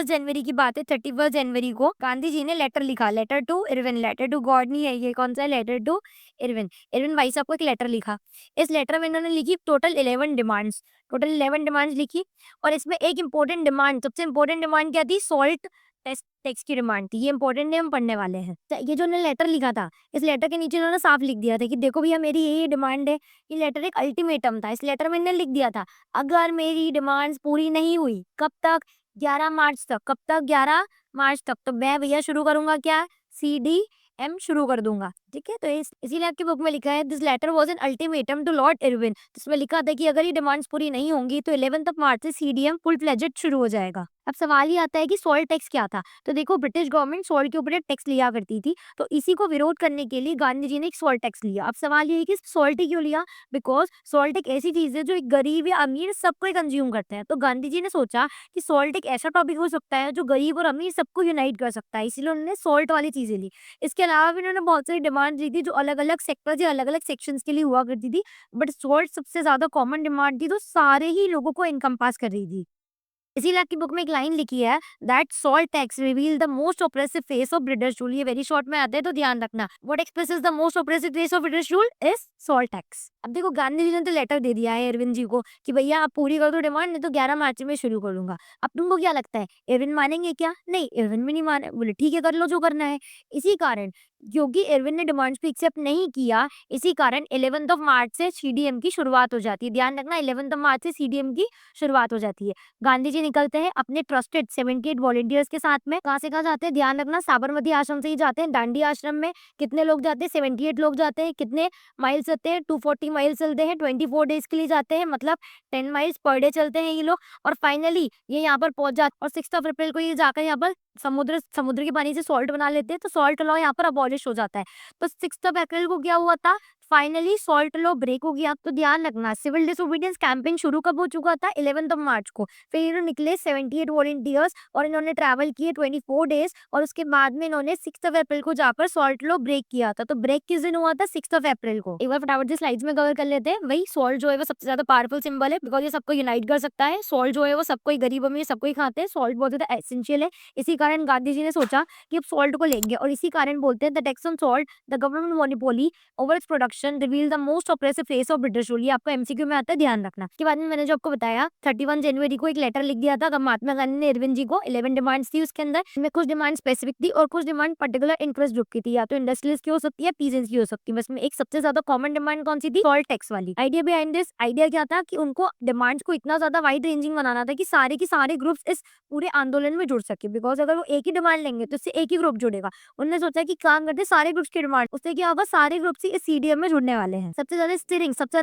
जनवरी की बात है, 31 जनवरी को गांधी जी ने लेटर लिखा, letter to Irwin, letter to God नहीं है ये, कौन सा है, लेटर टू इरविन। इरविन भाई साहब को एक लेटर लिखा। इस लेटर में इन्होंने लिखी टोटल 11 डिमांड्स, टोटल 11 डिमांड्स लिखी, और इसमें एक इंपॉर्टेंट डिमांड, सबसे इंपॉर्टेंट डिमांड क्या थी, सॉल्ट टैक्स की डिमांड थी। ये इंपॉर्टेंट है, हम पढ़ने वाले हैं। तो ये जो उन्होंने लेटर लिखा था, इस लेटर के नीचे उन्होंने साफ लिख दिया था कि देखो भैया मेरी ये डिमांड है। ये लेटर एक अल्टीमेटम था, इस लेटर में इन्होंने लिख दिया था अगर मेरी डिमांड्स पूरी नहीं हुई, कब तक, 11 मार्च तक। कब तक, 11 मार्च तक। तो मैं भैया शुरू करूंगा क्या, CDM शुरू कर दूंगा। ठीक है, तो इसीलिए आपकी बुक में लिखा है this letter was an ultimatum to Lord Irwin, जिसमें लिखा था कि अगर ये डिमांड्स पूरी नहीं होंगी तो 11 मार्च से सीडीएम फुल फ्लेजेड शुरू हो जाएगा। अब सवाल ये आता है कि सॉल्ट टैक्स क्या था? तो देखो, ब्रिटिश गवर्नमेंट सॉल्ट के ऊपर एक टैक्स लिया करती थी, तो इसी को विरोध करने के लिए गांधी जी ने एक सॉल्ट टैक्स लिया। अब सवाल ये है कि सॉल्ट ही क्यों लिया? बिकॉज सॉल्ट एक ऐसी चीज है जो एक गरीब या अमीर सबको ही कंज्यूम करते हैं, तो गांधी जी ने सोचा कि सॉल्ट एक ऐसा टॉपिक हो सकता है जो गरीब और अमीर सबको यूनाइट कर सकता है, इसीलिए उन्होंने सॉल्ट वाली चीजें ली। इसके अलावा भी इन्होंने बहुत सारी डिमांड दी थी जो अलग अलग सेक्टर्स या अलग अलग सेक्शंस के लिए हुआ करती थी, बट सॉल्ट सबसे ज्यादा कॉमन डिमांड थी, तो सारे ही लोगों को इनकम्पास कर रही थी। इसीलिए आपकी बुक में एक लाइन लिखी है that salt tax reveal the most oppressive face of British rule. ये वेरी शॉर्ट में आता है तो ध्यान रखना। What expresses the most oppressive face of British rule is salt tax. अब देखो, गांधी जी ने तो लेटर दे दिया है अरविंद जी को कि भैया आप पूरी कर दो डिमांड, नहीं तो 11 मार्च में शुरू कर दूंगा। अब तुमको क्या लगता है एरविन मानेंगे क्या? नहीं, एरविन भी नहीं माने, बोले ठीक है कर लो जो करना है। इसी कारण, क्योंकि एरविन ने डिमांड्स को एक्सेप्ट नहीं किया, इसी कारण 11 मार्च से सीडीएम की शुरुआत हो जाती है। ध्यान रखना, 11 मार्च से सीडीएम की शुरुआत हो जाती है। गांधी जी निकलते हैं अपने ट्रस्टेड 78 वॉलंटियर्स के साथ में। कहाँ से कहाँ जाते हैं ध्यान रखना, साबरमती आश्रम से ही जाते हैं। दांडी आश्रम में कितने लोग जाते हैं? 78 लोग जाते हैं। कितने माइल्स चलते हैं? 240 माइल्स चलते हैं। 24 डेज के लिए जाते हैं, मतलब 10 माइल्स पर डे चलते हैं ये लोग। और फाइनली ये यहाँ पर पहुंच जाते हैं और 6 अप्रैल को ये जाकर यहाँ पर समुद्र के पानी से सॉल्ट बना लेते हैं, तो सॉल्ट लॉ यहाँ पर अबॉलिश हो जाता है। तो 6 अप्रैल को क्या हुआ था? फाइनली सॉल्ट लॉ ब्रेक हो गया। तो ध्यान रखना, सिविल डिसोबीडियंस कैंपेन शुरू कब हो चुका था? 11 मार्च को। फिर इन्होंने निकले 78 वॉलंटियर्स और इन्होंने ट्रैवल किए 24 डेज, और उसके बाद में इन्होंने 6 अप्रैल को जाकर सॉल्ट लॉ ब्रेक किया था। तो ब्रेक किस दिन हुआ था? 6 अप्रैल को। एक बार फटाफट से स्लाइड्स में कवर कर लेते हैं। वही सॉल्ट जो है वो सबसे ज्यादा पावरफुल सिंबल है, बिकॉज ये सबको यूनाइट कर सकता है। सॉल्ट जो है वो सबको ही, गरीब अमीर सबको ही खाते हैं। सॉल्ट बहुत ज्यादा एसेंशियल है। इसी कारण गांधी जी ने सोचा कि अब सॉल्ट को लेंगे, और इसी कारण बोलते हैं the tax on salt the government monopoly over its production reveal the most oppressive face of British rule. ये आपको एमसीक्यू में आता है, ध्यान रखना। के बाद में मैंने जो आपको बताया 31 जनवरी को एक लेटर लिख दिया था महात्मा गांधी ने अरविंद जी को। 11 डिमांड्स थी उसके अंदर, में कुछ डिमांड स्पेसिफिक थी और कुछ डिमांड पर्टिकुलर इंटरेस्ट ग्रुप की थी, या तो इंडस्ट्रियलिस्ट की हो सकती है, पीजेंट्स की हो सकती है। बस में एक सबसे ज्यादा कॉमन डिमांड कौन सी थी? सॉल्ट टैक्स वाली। आइडिया बिहाइंड दिस, आइडिया क्या था कि उनको डिमांड्स को इतना ज्यादा वाइड रेंजिंग बनाना था कि सारे के सारे ग्रुप्स इस पूरे आंदोलन में जुड़ सके, बिकॉज अगर वो एक ही डिमांड लेंगे तो उससे एक ही ग्रुप जुड़ेगा। उन्होंने सोचा कि काम करते सारे ग्रुप्स की डिमांड, उससे क्या होगा, सारे ग्रुप्स ही इस सीडीएम में जुड़ने वाले हैं। सबसे ज्यादा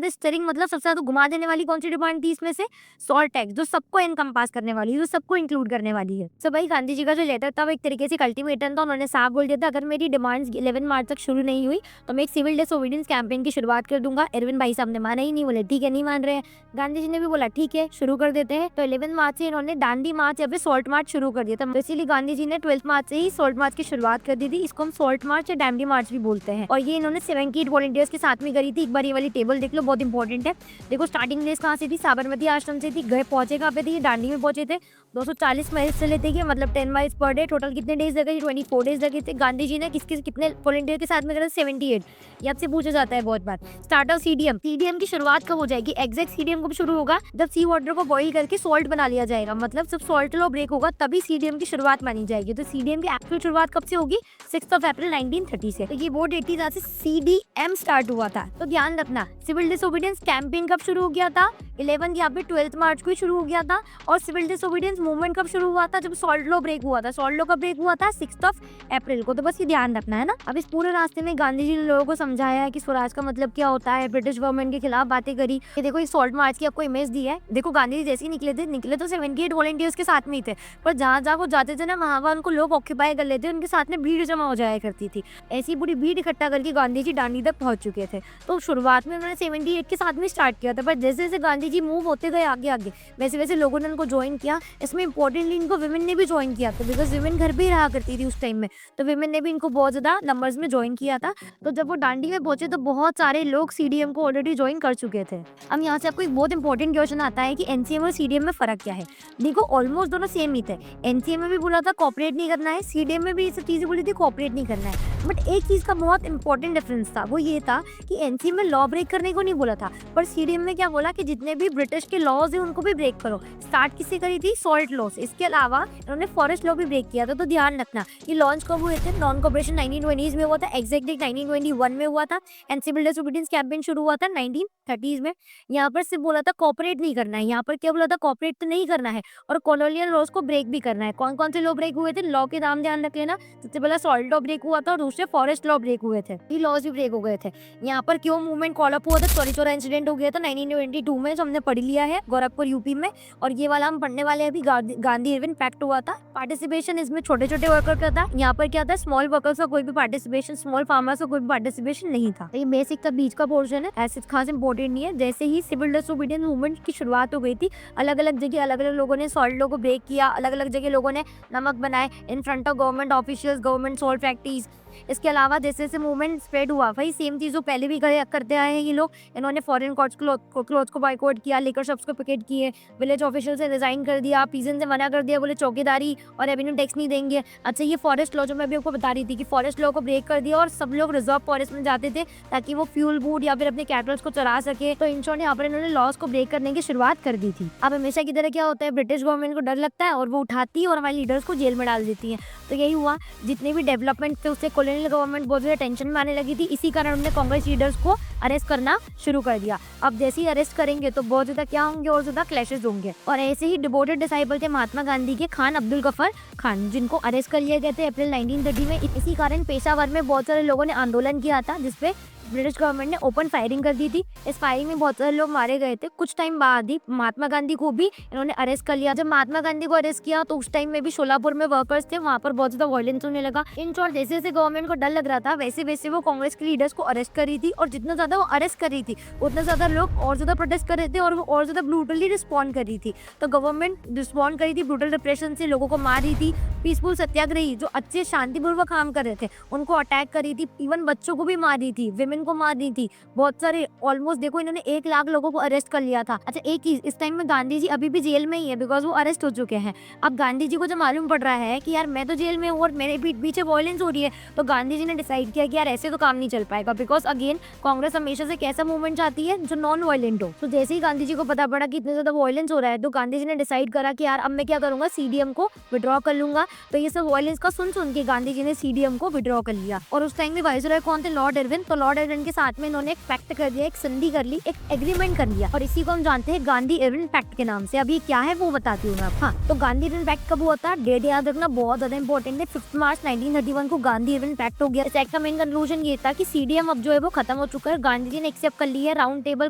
स्टीयरिंग मतलब सबसे ज्यादा घुमा देने वाली कौन सी डिमांड थी इसमें से? सॉल्ट टैक्स, जो सबको इनकम्पास करने वाली है, जो सबको इंक्लूड करने वाली है। तो भाई गांधी जी का जो लेटर था वो एक तरीके से अल्टीमेटम था। उन्होंने साफ बोल दिया था अगर मेरी डिमांड्स 11 मार्च तक शुरू नहीं हुई तो मैं एक सिविल डिसोबीडियंस कैंपेन की शुरुआत कर दूंगा। एरविन भाई साहब ने माना ही नहीं, बोले ठीक है नहीं मान रहे हैं। गांधी जी ने भी बोला ठीक है शुरू कर देते हैं। तो 11 मार्च से इन्होंने दांडी मार्च या फिर सॉल्ट मार्च शुरू कर दिया था। तो इसीलिए गांधी जी ने 12 मार्च से ही सॉल्ट मार्च की शुरुआत कर दी थी। इसको हम सॉल्ट मार्च या डैंडी मार्च भी बोलते हैं। और ये इन्होंने 78 वॉलंटियर्स के साथ में करी थी। एक बार ये वाली टेबल देख लो, बहुत इंपॉर्टेंट है। देखो स्टार्टिंग प्लेस कहाँ से थी? साबरमती आश्रम से थी। गए पहुंचे कहाँ पे थे? दांडी में पहुंचे थे। 240 माइल्स चले थे, मतलब 10 माइल्स पर डे। टोटल कितने डेज लगे? 24 डेज लगे थे। गांधी जी ने किसके कितने वॉलंटियर के साथ में करा? 78। ये आपसे पूछा जाता है बहुत बार। स्टार्ट ऑफ सीडीएम, सीडीएम की शुरुआत कब हो जाएगी? एग्जैक्ट सीडीएम कब शुरू होगा? जब सी वाटर को बॉइल करके सॉल्ट बना लिया जाएगा, मतलब जब सॉल्ट लॉ ब्रेक होगा तभी सीडीएम की शुरुआत मानी जाएगी। तो सीडीएम की एक्चुअल शुरुआत कब से होगी? 6 अप्रैल 1930 से। तो ये वो डेट थी जहाँ से सीडीएम स्टार्ट हुआ था। तो ध्यान रखना, सिविल डिसोबीडियंस कैंपेन कब शुरू हो गया था? 11 यहाँ पे 12 मार्च को ही शुरू हो गया था। और सिविल डिसोबीडियंस मूवमेंट कब शुरू हुआ था? जब सॉल्ट लॉ ब्रेक हुआ था। सॉल्ट लॉ कब ब्रेक हुआ था? 6 अप्रैल को। तो बस ये ध्यान रखना है ना। अब इस पूरे रास्ते में गांधी जी ने लोगों को समझाया है कि स्वराज का मतलब क्या होता है, ब्रिटिश गवर्नमेंट के खिलाफ बातें करी। ये देखो इस सॉल्ट मार्च की आपको इमेज दी है। देखो गांधी जी जैसे ही निकले तो 78 वॉलंटियर्स के साथ में ही थे, पर जहाँ जहाँ वो जाते थे ना वहाँ उनको लोग ऑक्यूपाई कर लेते, उनके साथ में भीड़ जमा हो जाया करती थी। ऐसी पूरी भीड़ इकट्ठा करके गांधी जी दांडी तक पहुंच चुके थे। तो शुरुआत में उन्होंने 78 के साथ में स्टार्ट किया था, पर जैसे जैसे गांधी जी मूव होते गए आगे आगे, वैसे वैसे लोगों ने उनको ज्वाइन किया। इसमें इंपॉर्टेंटली इनको विमेन ने भी ज्वाइन किया था, बिकॉज विमेन घर पे ही रहा करती थी उस टाइम में, तो विमेन ने भी इनको बहुत ज्यादा नंबर्स में ज्वाइन किया था। तो जब वो दांडी में पहुंचे तो बहुत सारे लोग सीडीएम को ऑलरेडी ज्वाइन कर चुके थे। अब यहाँ से आपको एक बहुत इंपॉर्टेंट क्वेश्चन आता है कि एनसीएम और सीडीएम में फर्क क्या है। देखो ऑलमोस्ट दोनों सेम ही थे। एनसीएम में भी बोला था कॉपरेट नहीं करना है, सीडीएम में भी ये सब चीजें बोली थी कॉपरेट नहीं करना है। बट एक चीज का बहुत इंपॉर्टेंट डिफरेंस था, वो ये था कि एनसीएम में लॉ ब्रेक करने को नहीं बोला था, पर सीडीएम में क्या बोला कि जितने भी ब्रिटिश के लॉज है उनको भी ब्रेक करो। स्टार्ट किससे करी थी? सॉल्ट लॉ से। इसके अलावा इन्होंने फॉरेस्ट लॉ भी ब्रेक किया था। तो ध्यान रखना, ये लॉन्च कब हुए थे? नॉन कॉपरेशन 1920s में हुआ था, एग्जैक्ट डेट 1921 में हुआ था। एंड सिविल डिसोबीडियंस कैंपेन शुरू हुआ था 1930s में। यहाँ पर सिर्फ बोला था कॉपरेट नहीं करना है, यहाँ पर क्या बोला था? कॉपरेट तो नहीं करना है और कॉलोनियल लॉज को ब्रेक भी करना है। कौन कौन से लॉ ब्रेक हुए थे? लॉ के नाम ध्यान रख लेना। सबसे पहला सॉल्ट लॉ ब्रेक हुआ था और दूसरे फॉरेस्ट लॉ ब्रेक हुए थे, ये लॉज भी ब्रेक हो गए थे। यहाँ पर क्यों मूवमेंट कॉल अप हुआ था, चौरी चौरा इंसिडेंट हो गया था 1922 में, जो हमने पढ़ लिया है गोरखपुर यूपी में, और ये वाला हम पढ़ने वाले अभी गांधी इरविन पैक्ट हुआ था। पार्टिसिपेशन इसमें छोटे छोटे वर्कर का था, यहाँ पर क्या था स्मॉल वर्कर्स का कोई भी पार्टिसिपेशन, स्मॉल फार्मर्स का कोई भी पार्टिसिपेशन नहीं था। ये बेसिक का बीच का पोर्शन है, ऐसे खास इंपॉर्टेंट नहीं है। जैसे ही सिविल डिसोबीडियंस मूवमेंट की शुरुआत हो गई थी, अलग अलग जगह अलग अलग लोगों ने सॉल्ट लॉ को ब्रेक किया, अलग अलग जगह लोगों ने नमक बनाए in front of government officials, government salt factories. इसके अलावा जैसे जैसे मूवमेंट स्प्रेड हुआ, वही सेम चीज़ जो पहले भी करते आए हैं ये लोग, इन्होंने फॉरेन क्लॉथ्स को बाइकआउट किया, लिकर शॉप्स को पिकेट किए, विलेज ऑफिशियल से रिजाइन कर दिया, पीजन से मना कर दिया, बोले चौकीदारी और रेवेन्यू टैक्स नहीं देंगे। अच्छा, ये फॉरेस्ट लॉ जो मैं अभी आपको बता रही थी कि फॉरेस्ट लॉ को ब्रेक कर दिया और सब लोग रिजर्व फॉरेस्ट में जाते थे ताकि वो फ्यूल वूड या फिर अपने कैटल्स को चरा सके। तो इन शॉर्ट यहाँ पर इन्होंने लॉज को ब्रेक करने की शुरुआत कर दी थी। अब हमेशा की तरह क्या होता है, ब्रिटिश गवर्नमेंट को डर लगता है और वो उठाती है और हमारे लीडर्स को जेल में डाल देती है। तो यही हुआ, जितने भी डेवलपमेंट थे उससे कॉलोनियल गवर्नमेंट बहुत ज़्यादा टेंशन में आने लगी थी। इसी कारण उन्होंने कांग्रेस लीडर्स को अरेस्ट करना शुरू कर दिया। अब जैसे ही अरेस्ट करेंगे तो बहुत ज़्यादा क्या होंगे, और ज़्यादा क्लैशेस होंगे। और ऐसे ही डिवोटेड डिसाइपल थे महात्मा गांधी के खान अब्दुल गफर खान, जिनको अरेस्ट कर लिया गया था अप्रैल 1930 में। इसी कारण पेशावर में बहुत सारे लोगों ने आंदोलन किया था, जिसपे ब्रिटिश गवर्नमेंट ने ओपन फायरिंग कर दी थी। इस फायरिंग में बहुत सारे लोग मारे गए थे। कुछ टाइम बाद ही महात्मा गांधी को भी इन्होंने अरेस्ट कर लिया। जब महात्मा गांधी को अरेस्ट किया तो उस टाइम में भी शोलापुर में वर्कर्स थे, वहाँ पर बहुत ज्यादा वायलेंस होने लगा। इन शॉर्ट, जैसे जैसे गवर्नमेंट को डर लग रहा था वैसे वैसे वो कांग्रेस के लीडर्स को अरेस्ट कर रही थी, और जितना ज्यादा वो अरेस्ट कर रही थी उतना ज्यादा लोग और ज्यादा प्रोटेस्ट कर रहे थे और वो और ज्यादा ब्रूटली रिस्पॉन्ड कर रही थी। तो गवर्नमेंट रिस्पॉन्ड कर रही थी ब्रूटल रिप्रेशन से, लोगों को मार रही थी। पीसफुल सत्याग्रही जो अच्छे शांतिपूर्वक काम कर रहे थे उनको अटैक कर रही थी, इवन बच्चों को भी मार रही थी, विमेन को मार रही थी। बहुत सारे, ऑलमोस्ट देखो इन्होंने 1 लाख लोगों को अरेस्ट कर लिया था। अच्छा, एक चीज, इस टाइम में गांधी जी अभी भी जेल में ही है बिकॉज वो अरेस्ट हो चुके हैं। अब गांधी जी को जब मालूम पड़ रहा है कि यार मैं तो जेल में हूँ और मेरे पीछे वायलेंस हो रही है, तो गांधी जी ने डिसाइड किया कि यार ऐसे तो काम नहीं चल पाएगा, बिकॉज अगेन कांग्रेस हमेशा से कैसा मूवमेंट चाहती है जो नॉन वायलेंट हो। तो जैसे ही गांधी जी को पता पड़ा कि इतने ज्यादा वायलेंस हो रहा है, तो गांधी जी ने डिसाइड करा कि यार अब मैं क्या करूंगा, सीडीएम को विड्रॉ कर लूंगा। तो ये सब वायलेंस का सुन के गांधी जी ने सीडीएम को विड्रॉ कर लिया। और उस टाइम में वाइसरॉय कौन थे, लॉर्ड इरविन। तो लॉर्ड इरविन के साथ में इन्होंने एक पैक्ट कर दिया, एक संधि कर ली, एक एग्रीमेंट कर लिया, और इसी को हम जानते हैं गांधी इरविन पैक्ट के नाम से। अब ये क्या है वो बताती हूँ मैं। हाँ, तो गांधी इरविन पैक्ट कब हुआ था, डेट याद रखना बहुत ज्यादा इंपॉर्टेंट है। 5 मार्च 1931 को गांधी इरविन पैक्ट हो गया। इस एक्ट का मेन कंक्लूजन ये था कि सीडीएम अब जो है वो खत्म हो चुका है। गांधी जी ने एक्सेप्ट कर ली है round table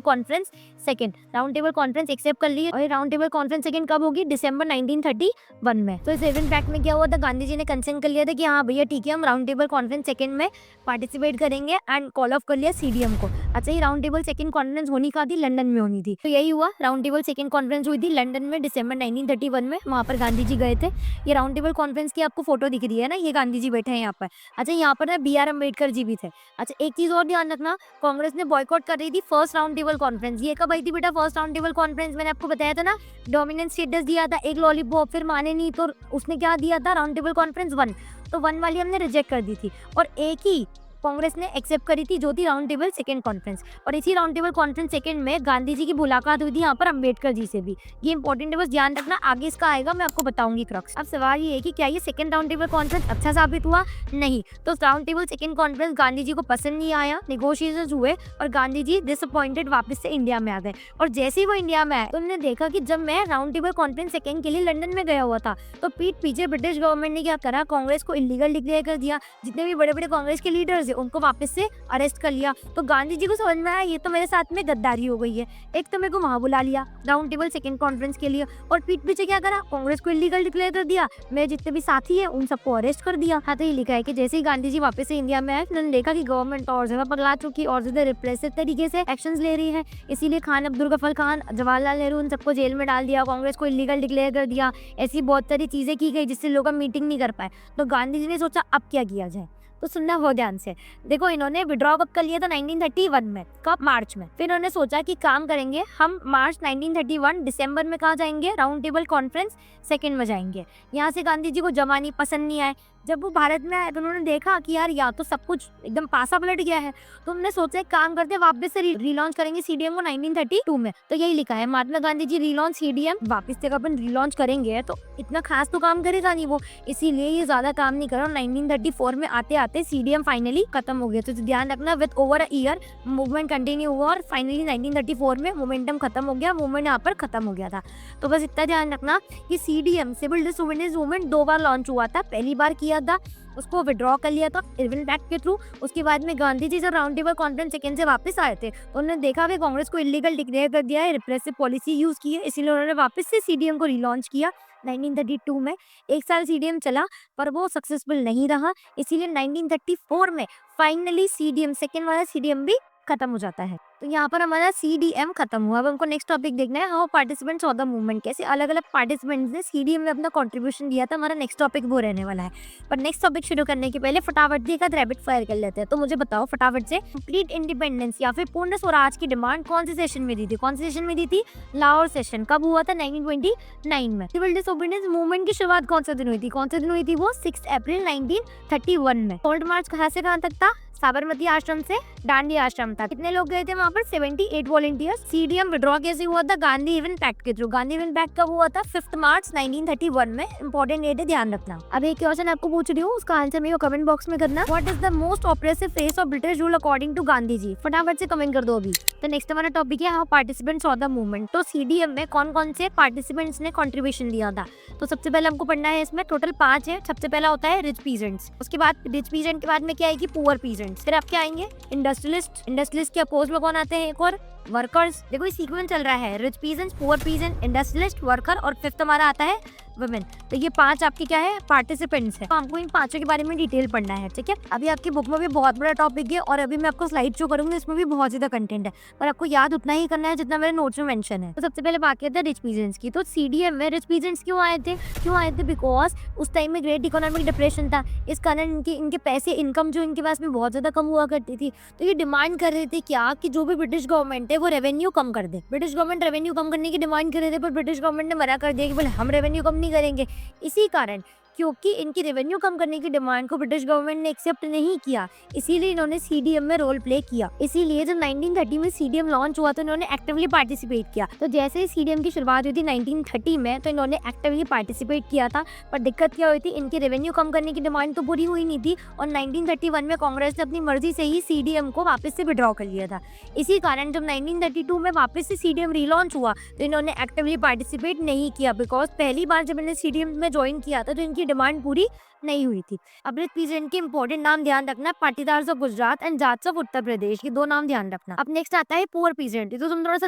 conference second, round table conference accept कर ली है। और ये राउंड टेबल कॉन्फ्रेंस सेकंड कब होगी, दिसंबर 1931 में। तो इस इरविन पैक्ट में क्या हुआ था, गांधी जी ने कंसेंट कर लिया था कि हाँ भैया ठीक है, हम राउंड टेबल कॉन्फ्रेंस सेकंड में पार्टिसिपेट करेंगे एंड कॉल ऑफ कर लिया सीडीएम को। अच्छा, ये राउंड टेबल सेकंड कॉन्फ्रेंस होनी कहाँ थी, लंदन में होनी थी। तो यही हुआ, राउंड टेबल सेकंड कॉन्फ्रेंस हुई थी लंदन में दिसंबर 1931 में। वहाँ पर गांधी जी गए थे। ये राउंड टेबल कॉन्फ्रेंस की आपको फोटो दिख रही है ना, ये गांधी जी बैठे हैं यहाँ पर। अच्छा, यहाँ पर ना BR अम्बेडकर जी भी थे। अच्छा, एक चीज और ध्यान रखना, कांग्रेस ने बॉयकॉट कर रही थी फर्स्ट राउंड टेबल कॉन्फ्रेंस। ये कब आई थी बेटा, फर्स्ट राउंड टेबल कॉन्फ्रेंस, मैंने आपको बताया था ना, डोमिनेंट स्टेटस दिया था, एक लॉलीपॉप, फिर माने नहीं तो उसने क्या दिया था, राउंड टेबल कॉन्फ्रेंस 1। तो 1 वाली हमने रिजेक्ट कर दी थी, और एक ही कांग्रेस ने एक्सेप्ट करी थी जो थी राउंड टेबल सेकंड कॉन्फ्रेंस। और इसी राउंड टेबल कॉन्फ्रेंस सेकंड में गांधी जी की मुलाकात हुई थी यहाँ पर अम्बेडकर जी से भी। ये इंपॉर्टेंट है, बस ध्यान रखना, आगे इसका आएगा, मैं आपको बताऊंगी क्रक्स। अब सवाल ये है कि क्या ये सेकंड राउंड टेबल कॉन्फ्रेंस अच्छा साबित हुआ, नहीं। तो round table second conference Gandhi ji को पसंद नहीं आया, नेगोशिएशंस हुए और गांधी जी डिसअपॉइंटेड वापस से इंडिया में आ गए। और जैसे ही वो इंडिया में आए तो उन्होंने देखा कि जब मैं राउंड टेबल कॉन्फ्रेंस सेकंड के लिए लंदन में गया हुआ था, तो पीठ पीछे ब्रिटिश गवर्नमेंट ने क्या करा, कांग्रेस को इलीगल डिक्लेयर कर दिया। जितने भी बड़े बड़े कांग्रेस के लीडर्स है उनको वापस से अरेस्ट कर लिया। तो गांधी जी को समझ में आया ये तो मेरे साथ में गद्दारी हो गई है। एक तो मेरे को वहां बुला लिया राउंड टेबल सेकंड कॉन्फ्रेंस के लिए, और पीठ पीछे क्या करा, कांग्रेस को इलीगल डिक्लेयर कर दिया, मेरे जितने भी साथी है उन सबको अरेस्ट कर दिया। हाँ, तो ये लिखा है कि जैसे ही गांधी जी वापस से इंडिया में आए, उन्होंने देखा कि गवर्नमेंट और ज्यादा पगला चुकी, और ज्यादा रिप्रेसिव तरीके से एक्शंस ले रही है। इसीलिए खान अब्दुल गफर खान, जवाहरलाल नेहरू, उन सबको जेल में डाल दिया, कांग्रेस को इलीगल डिक्लेयर कर दिया। ऐसी बहुत सारी चीजें की गई जिससे लोग मीटिंग नहीं कर पाए। तो गांधी जी ने सोचा अब क्या किया जाए। तो सुनना बहुत ध्यान से, देखो इन्होंने विड्रॉ कब कर लिया था, 1931 में। कब, मार्च में। फिर इन्होंने सोचा कि काम करेंगे हम, मार्च 1931 दिसंबर में कहाँ जाएंगे, राउंड टेबल कॉन्फ्रेंस सेकंड में जाएंगे। यहाँ से गांधी जी को जमानी पसंद नहीं आए। जब वो भारत में आए तो उन्होंने देखा कि यार या तो सब कुछ एकदम पासा पलट गया है, तो उन्होंने सोचा एक काम करते वापस से रीलॉन्च करेंगे सीडीएम को 1932 में। तो यही लिखा है, महात्मा गांधी जी रीलॉन्च सीडीएम, वापस से अपन रीलॉन्च करेंगे तो इतना खास तो काम करेगा नहीं वो, इसीलिए ये ज्यादा काम नहीं करा। 1934 में आते आते सीडीएम फाइनली खत्म हो गया। तो ध्यान रखना, with over a year movement continue हुआ और फाइनली 1934 में मोमेंटम खत्म हो गया, मूवमेंट यहाँ पर खत्म हो गया था। तो बस इतना ध्यान रखना कि सीडीएम, सिविल डिसोबीडियंस मूवमेंट 2 बार लॉन्च हुआ था। पहली बार किया किया था, उसको विड्रॉ कर लिया था इरविन पैक्ट के थ्रू। उसके बाद में गांधी जी जब राउंड टेबल कॉन्फ्रेंस सेकंड से वापस आए थे तो उन्होंने देखा कि कांग्रेस को इलीगल डिक्लेयर कर दिया है, रिप्रेसिव पॉलिसी यूज की है, इसीलिए उन्होंने वापस से सीडीएम को रिलॉन्च किया 1932 में। 1 साल सीडीएम चला पर वो सक्सेसफुल नहीं रहा, इसीलिए 1934 में फाइनली सीडीएम सेकंड वाला सीडीएम भी खत्म हो जाता है। तो यहाँ पर हमारा सीडीएम खत्म हुआ। अब हमको नेक्स्ट टॉपिक देखना है, how participants of the movement, कैसे अलग अलग पार्टिसिपेंट्स ने सीडीएम में अपना कंट्रीब्यूशन दिया था। हमारा नेक्स्ट टॉपिक वो रहने वाला है। पर नेक्स्ट टॉपिक शुरू करने के पहले फटाफट एक रैपिड फायर कर लेते हैं। तो मुझे बताओ फटाफट से, कंप्लीट इंडिपेंडेंस या फिर पूर्ण स्वराज की डिमांड कौन से सेशन में दी थी? कौन से सेशन में दी थी? लाहौर सेशन। कब हुआ था? 1929 में। सिविल डिसोबीडियंस मूवमेंट की शुरुआत कौन से दिन हुई थी? कौन से दिन हुई थी वो? 6 अप्रैल 1931 में। सोल्ट मार्च कहाँ से कहाँ तक था? साबरमती आश्रम से डांडी आश्रम था। कितने लोग गए थे वहाँ पर? 78 वॉलंटियर्स। सीडीएम विड्रॉ कैसे हुआ था? गांधी इरविन पैक्ट के थ्रू। गांधी इरविन पैक्ट कब हुआ था? 5 मार्च 1931 में। इंपॉर्टेंट डेट है, ध्यान रखना। अब एक क्वेश्चन आपको पूछ रही हूँ, उसका आंसर मेरे को कमेंट बॉक्स में करना। What is the most oppressive face of British rule according to Gandhi ji? फटाफट से कमेंट कर दो अभी। तो नेक्स्ट हमारा टॉपिक है, how participants of the movement. तो सीडीएम में कौन कौन से पार्टिसिपेंट्स ने कंट्रीब्यूशन दिया था? तो सबसे पहले हमको पढ़ना है, इसमें टोटल 5 है। सबसे पहला होता है रिच पीजेंट्स, उसके बाद रिच पीजेंट के बाद में क्या आएगी? Poor peasants. फिर आप क्या आएंगे? इंडस्ट्रियलिस्ट। इंडस्ट्रियलिस्ट के अपोज में कौन आते हैं? एक और वर्कर्स। देखो ये सीक्वेंस चल रहा है, rich peasants, poor peasant, industrialist, worker और फिफ्थ हमारा आता है वुमेन। तो ये 5 आपके क्या है? पार्टिसिपेंट्स है। तो हमको इन 5 के बारे में डिटेल पढ़ना है, ठीक है। अभी आपकी बुक में भी बहुत बड़ा टॉपिक है और अभी मैं आपको स्लाइड शो करूंगी, इसमें भी बहुत ज्यादा कंटेंट है, पर आपको याद उतना ही करना है जितना मेरे नोट्स में मेंशन है। तो सबसे पहले बात करते हैं रिच पीजेंट्स की। तो सीडीएम में रिच पीजेंट्स क्यों आए थे? बिकॉज उस टाइम में ग्रेट इकोनॉमिक डिप्रेशन था, इस कारण इनके पैसे, इनकम जो इनके पास में बहुत ज्यादा कम हुआ करती थी। तो ये डिमांड कर रहे थे क्या कि जो भी ब्रिटिश गवर्नमेंट है वो रेवेन्यू कम कर दे। ब्रिटिश गवर्नमेंट रेवेन्यू कम करने की डिमांड कर रहे थे, पर ब्रिटिश गवर्नमेंट ने मना कर दिया कि बोले हम रेवेन्यू कम नहीं करेंगे। इसी कारण, क्योंकि इनकी रेवेन्यू कम करने की डिमांड को ब्रिटिश गवर्नमेंट ने एक्सेप्ट नहीं किया, इसीलिए इन्होंने सीडीएम में रोल प्ले किया। इसीलिए जब 1930 में सीडीएम लॉन्च हुआ तो इन्होंने एक्टिवली पार्टिसिपेट किया। तो जैसे ही सीडीएम की शुरुआत हुई थी 1930 में, तो इन्होंने एक्टिवली पार्टिसिपेट किया था। पर दिक्कत क्या हुई थी? इनकी रेवेन्यू कम करने की डिमांड तो पूरी हुई नहीं थी और 1931 में कांग्रेस ने अपनी मर्जी से ही सीडीएम को वापस से विड्रॉ कर लिया था। इसी कारण जब 1932 में वापस से सीडीएम रीलॉन्च हुआ तो इन्होंने एक्टिवली पार्टिसिपेट नहीं किया, बिकॉज पहली बार जब इन्होंने सीडीएम में ज्वाइन किया था तो इनकी डिमांड पूरी नहीं हुई थी। अब रिच पीजेंट के इंपॉर्टेंट नाम ध्यान रखना, Patidars of Gujarat and Jats of Uttar Pradesh, ये 2 नाम ध्यान रखना। अब नेक्स्ट आता है पुअर पीजेंट। तो तुम थोड़ा सा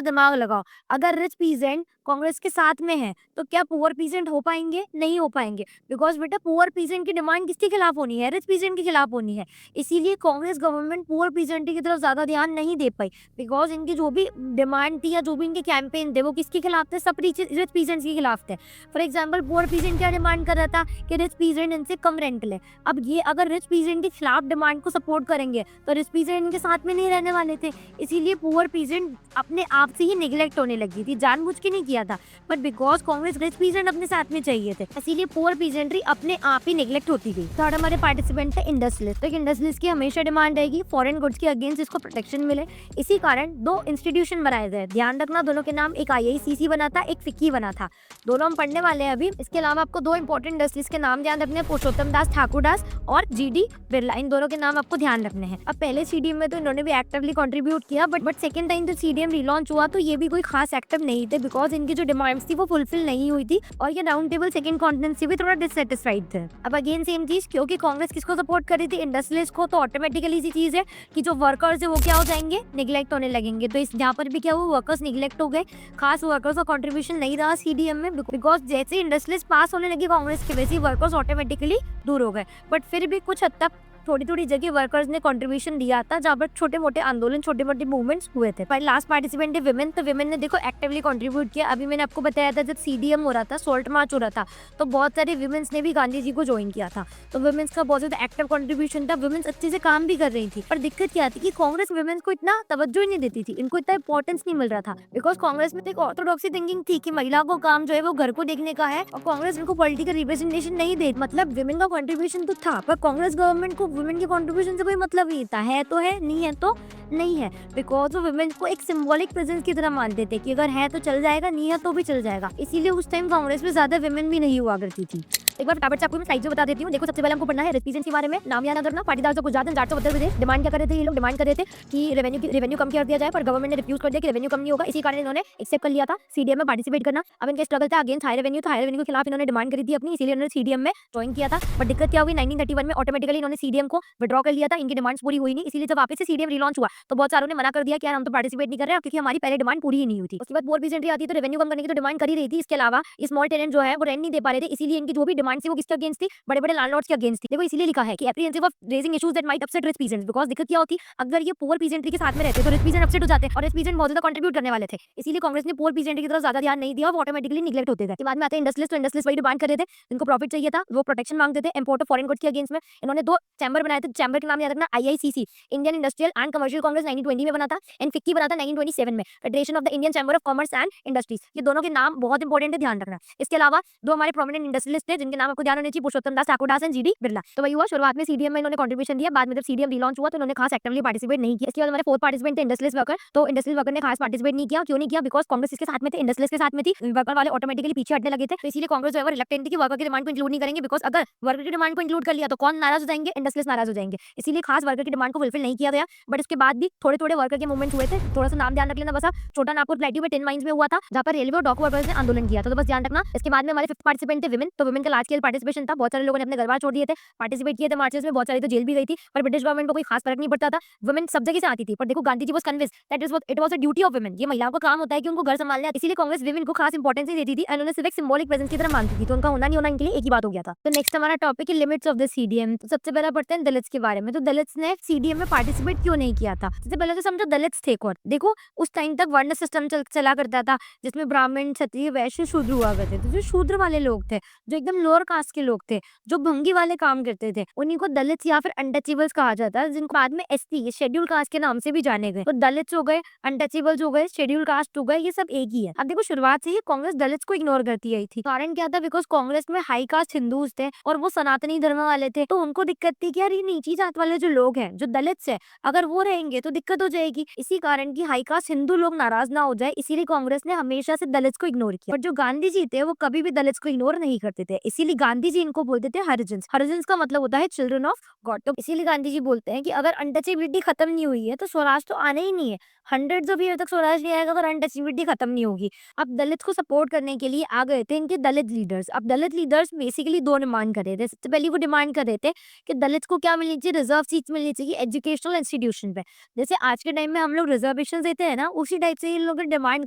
दिमाग लगाओ, अगर रिच पीजेंट कांग्रेस के साथ में है तो क्या पुअर पीजेंट हो पाएंगे? नहीं हो पाएंगे, बिकॉज बेटा पुअर पीजेंट की डिमांड किसके खिलाफ होनी है? रिच पीजेंट के खिलाफ होनी है। इसीलिए कांग्रेस गवर्नमेंट पुअर पीजेंट की तरफ ज्यादा ध्यान नहीं दे पाई, बिकॉज इनकी जो भी डिमांड थी या जो भी इनके कैंपेन थे वो किसके खिलाफ थे? सब रिच पीजेंट्स के खिलाफ थे। फॉर एग्जाम्पल पुअर पीजेंट क्या डिमांड कर रहा था कि रिच पीजेंट इनसे कम रेंट ले। अब ये अगर रिच पीजेंट के खिलाफ डिमांड को सपोर्ट करेंगे तो रिच पीजेंट इनके साथ में नहीं रहने वाले थे, इसीलिए पुअर पीजेंट अपने आप से ही निगलेक्ट होने लगी थी। जानबूझ के नहीं किया था, but because Congress rich peasant अपने साथ में चाहिए थे, इसीलिए पुअर पीजेंट्री अपने आप ही निगलेक्ट होती गई। थर्ड हमारे पार्टिसिपेंट थे इंडस्ट्रियलिस्ट। तो इंडस्ट्रियलिस्ट की हमेशा डिमांड रहेगी फॉरेन गुड्स के अगेंस्ट इसको प्रोटेक्शन मिले। इसी कारण 2 इंस्टीट्यूशन बनाए गए, ध्यान रखना दोनों के नाम, एक IICC बना था, एक फिक्की बना था। दोनों हम पढ़ने वाले हैं अभी। इसके अलावा आपको 2 इंपॉर्टेंट इंडस्ट्रियलिस्ट के नाम ध्यान रखने हैं, पुरुषोत्तम दास ठाकुर और GD बिरला, इन दोनों के नाम आपको ध्यान रखने हैं। अब पहले सीडीएम में तो इन्होंने भी एक्टिवली कंट्रीब्यूट किया, बट सेकंड टाइम जो सीडीएम रिलॉन्च हुआ तो ये भी कोई खास एक्टिव नहीं थे, बिकॉज इनकी जो डिमांड्स थी वो फुलफिल नहीं हुई थी और ये राउंड टेबल सेकंड कॉन्फ्रेंस से भी थोड़ा डिससेटिस्फाइड थे। अब अगेन सेम चीज, क्योंकि कांग्रेस किसको सपोर्ट कर रही थी? इंडस्ट्रियलिस्ट को, तो ऑटोमेटिकली सी चीज है कि जो वर्कर्स है वो क्या हो जाएंगे? निगलेक्ट होने लगेंगे। तो इस यहाँ पर भी क्या हुआ? वर्कर्स निगलेक्ट हो गए, खास वर्कर्स का कॉन्ट्रीब्यूशन नहीं रहा सीडीएम में, बिकॉज जैसे इंडस्ट्रियलिस्ट पास होने लगे कांग्रेस के, वैसे वर्कर्स ऑटोमेटिकली दूर हो गए। बट फिर भी कुछ हद तक थोड़ी जगह वर्कर्स ने कंट्रीब्यूशन दिया था, जहाँ पर छोटे मोटे आंदोलन, छोटे मोटे मूवमेंट्स हुए थे। पर लास्ट पार्टिसिपेंट है विमेन। तो विमेन ने देखो एक्टिवली कंट्रीब्यूट किया। अभी मैंने आपको बताया था जब सीडीएम हो रहा था, सोल्ट मार्च हो रहा था, तो बहुत सारे विमेन्स ने भी गांधी जी को ज्वाइन किया था। तो विमेन्स का बहुत ज्यादा एक्टिव कंट्रीब्यूशन था, विमेन्स अच्छे से काम भी कर रही थी। पर दिक्कत क्या थी कि कांग्रेस विमेन्स को इतना तवज्जो ही नहीं देती थी, इनको इतना इंपॉर्टेंस नहीं मिल रहा था, बिकॉज कांग्रेस में एक ऑर्थोडॉक्सी थिंकिंग थी कि महिला को काम जो है वो घर को देखने का है और कांग्रेस इनको पॉलिटिकल रिप्रेजेंटेशन नहीं दे। मतलब विमेन का कंट्रीब्यूशन तो था, पर कांग्रेस गवर्नमेंट को वुमेन के कंट्रीब्यूशन से कोई मतलब नहीं था। है तो है, नहीं है तो नहीं है, बिकॉज वो वुमेन को एक सिंबॉलिक प्रेजेंस की तरह मानते थे कि अगर है तो चल जाएगा, नहीं है तो भी चल जाएगा। इसीलिए उस टाइम कांग्रेस में ज्यादा वुमेन भी नहीं हुआ करती थी। एक बार फटाफट से आपको मैं स्लाइड में बता देती हूँ। देखो सबसे पहले हमको पढ़ना है रेसिपिएंसी के बारे में, नाम याद करना, पाटीदार से गुजरात 472 थे। डिमांड क्या कर रहे थे ये लोग? डिमांड कर रहे थे कि रेवेन्यू कम कर दिया जाए, पर गवर्नमेंट ने रिफ्यूज कर दिया कि रेवेन्यू कम नहीं होगा। इसी कारण इन्होंने एक्सेप्ट कर लिया था सीडीएम में पार्टिसिपेट करना। अब इनके स्ट्रगल था अगेंस्ट हाई रेवेन्यू, तो हाई रेवेन्यू के खिलाफ इन्होंने डिमांड करी थी अपनी, इसीलिए इन्होंने सीडीएम में ज्वाइन किया था। बट दिक्कत क्या हुई, 1931 में ऑटोमेटिकली इन्होंने सीडीएम को विड्रॉ कर लिया था, इनकी डिमांड्स पूरी हुई नहीं। इसीलिए जब वापस से सीडीएम रिलॉन्च हुआ तो बहुत सारों ने मना कर दिया कि यार हम तो पार्टिसिपेट नहीं कर रहे हैं, क्योंकि हमारी पहले डिमांड पूरी ही नहीं हुई थी। उसके बाद पोर पीसेंट्री आती है तो रेवेन्यू कम करने की तो डिमांड कर ही रही थी। इसके अलावा स्मॉल टेनेंट जो है वो रेंट नहीं दे पा रहे थे, इसीलिए इनकी जो भी डिमांड थी वो किसके अगेंस्ट थी? बड़े-बड़े लैंडलॉर्ड्स के अगेंस्ट थी। देखो इसीलिए लिखा है कि apprehensive of raising issues that might upset rich peasants, because दिक्कत क्या होती, अगर ये पुअर पीसेंट्री के साथ में रहते तो रिच पीसेंट अपसेट हो जाते और रिच पीसेंट बहुत ज्यादा कंट्रीब्यूट करने वाले थे। इसीलिए कांग्रेस ने पुअर पीसेंट्री की तरफ ज्यादा ध्यान नहीं दिया, वो ऑटोमेटिकली निग्लेक्ट होते थे। बाद में आते हैं इंडस्ट्रियलिस्ट, तो इंडस्ट्रियलिस्ट वही डिमांड कर रहे थे, इनको प्रॉफिट चाहिए था, वो प्रोटेक्शन मांगते थे इंपोर्ट ऑफ फॉरेन गुड्स के अगेंस्ट में। इन्होंने 2 चैम्बर बनाए थे, चैम्बर का नाम याद रखना IICC, Indian industrial and commercial Congress 1920 में बना था, एंड फिक्की बना था 1927 में, federation of the Indian chamber of commerce and industries. ये दोनों के नाम बहुत इंपॉर्टेंट है, ध्यान रखना। इसके अलावा 2 हमारे प्रोमिनेंट इंडस्ट्रियलिस्ट थे जिनके नाम आपको ध्यान होने चाहिए, पुरुषोत्तम दास ठाकुर दास एंड जीडी बिरला। तो वही हुआ, शुरुआत में सीडीएम में इन्होंने कंट्रीब्यूशन दिया, बाद में जब सीडीएम रिलॉन्च हुआ तो इन्होंने खास एक्टिवली पार्टिसिपेट नहीं किया। इसके बाद हमारे 4 पार्टिसिपेंट थे इंडस्ट्रियलिस्ट वर्कर, तो इंडस्ट्रियल वर्कर ने खास पार्टिसिपेट नहीं किया। क्यों नहीं किया? बिकॉज़ कांग्रेस इसके साथ में थे, इंडस्ट्रियलिस्ट के साथ में थी, वर्कर वाले ऑटोमेटिकली पीछे हटने लगे थे। तो इसीलिए कांग्रेस जो है वो रिलक्टेंट थी कि वर्कर की डिमांड को इंक्लूड नहीं करेंगे, बिकॉज़ अगर वर्कर की डिमांड को इंक्लूड कर लिया तो कौन नाराज हो जाएंगे? इंडस्ट्रियलिस्ट नाराज हो जाएंगे। इसीलिए खास वर्कर की डिमांड को फुलफिल नहीं किया गया। बट इसके बाद भी थोड़े-थोड़े वर्कर के मूवमेंट हुए थे, थोड़ा सा नाम ध्यान रख लेना बस आप। छोटा नागपुर प्लेट्यू में टिन माइंस में हुआ था, जहां पर रेलवे और डॉक वर्कर्स ने आंदोलन किया था, तो बस ध्यान रखना। इसके बाद में हमारे 5th पार्टिसिपेंट थे विमेन, तो विमेन का लार्ज स्केल पार्टिसिपेशन था, बहुत सारे लोगों ने अपने घर-बार छोड़ दिए थे, पार्टिसिपेट किए थे मार्चेस में, बहुत सारी तो जेल भी गई थी, पर ब्रिटिश गवर्नमेंट को कोई खास फर्क नहीं पड़ता था। वुमेन सब जगह से आती थी, पर देखो Gandhi ji was convinced that it was a duty of women, ये महिलाओं का काम होता है कि उनको घर संभालना है, इसीलिए कांग्रेस विमेन को खास इंपॉर्टेंस नहीं देती थी, एंड उन्हें सिर्फ एक सिंबॉलिक प्रेजेंस की तरह मानती थी, तो उनका होना नहीं होना इनके लिए एक ही बात हो गया था। तो नेक्स्ट हमारा टॉपिक है लिमिट्स ऑफ द सीडीएम। तो सबसे पहला पढ़ते हैं दलित्स के बारे में। तो दलित्स ने सीडीएम में पार्टिसिपेट क्यों नहीं किया था? सबसे पहले तो समझो दलित्स थे कौन। देखो उस टाइम तक वर्ण सिस्टम चला करता था, जिसमें ब्राह्मण, क्षत्रिय, वैश्य, शूद्र हुआ करते थे। तो जो शूद्र वाले लोग थे, जो एकदम लोअर कास्ट के लोग थे, जो भंगी वाले काम करते थे, उन्हीं को दलित्स या फिर अनटचेबल्स कहा जाता है, जिनको बाद में एसटी शेड्यूल कास्ट के नाम से भी जाने गए। तो दलित्स हो गए, अनटचेबल्स हो गए, शेड्यूल कास्ट हो गए, ये सब एक ही है। अब देखो शुरुआत से ही कांग्रेस दलित्स को इग्नोर करती आई थी। कारण क्या था? बिकॉज कांग्रेस में हाई कास्ट हिंदूज थे और वो सनातनी धर्म वाले थे, तो उनको दिक्कत थी कि यार ये नीची जात वाले जो लोग हैं, जो दलित्स है, अगर वो रहेंगे तो दिक्कत हो जाएगी। इसी कारण की हाई कास्ट हिंदू लोग नाराज ना हो जाए, इसीलिए कांग्रेस ने हमेशा से दलित्स को इग्नोर किया। बट जो गांधी जी थे वो कभी भी दलित्स को इग्नोर नहीं करते थे, इसीलिए गांधी जी इनको बोलते थे हरिजन्स। हरिजन्स का मतलब होता है चिल्ड्रन ऑफ गॉड। तो इसीलिए गांधी जी बोलते हैं कि अगर अनटचेबिलिटी खत्म नहीं हुई है तो स्वराज तो आने ही नहीं है। हंड्रेड्स ऑफ ईयर तक स्वराज नहीं आएगा अगर अनटचेबिलिटी खत्म नहीं होगी। अब दलित को सपोर्ट करने के लिए आ गए थे इनके दलित लीडर्स। अब दलित लीडर्स बेसिकली 2 डिमांड कर रहे थे। सबसे पहली वो डिमांड कर रहे थे कि दलित को क्या मिलनी चाहिए? रिजर्व सीट्स मिलनी चाहिए एजुकेशनल इंस्टीट्यूशन पे। जैसे आज के टाइम में हम लोग रिजर्वेशन देते हैं ना, उसी टाइप से इन लोगों ने डिमांड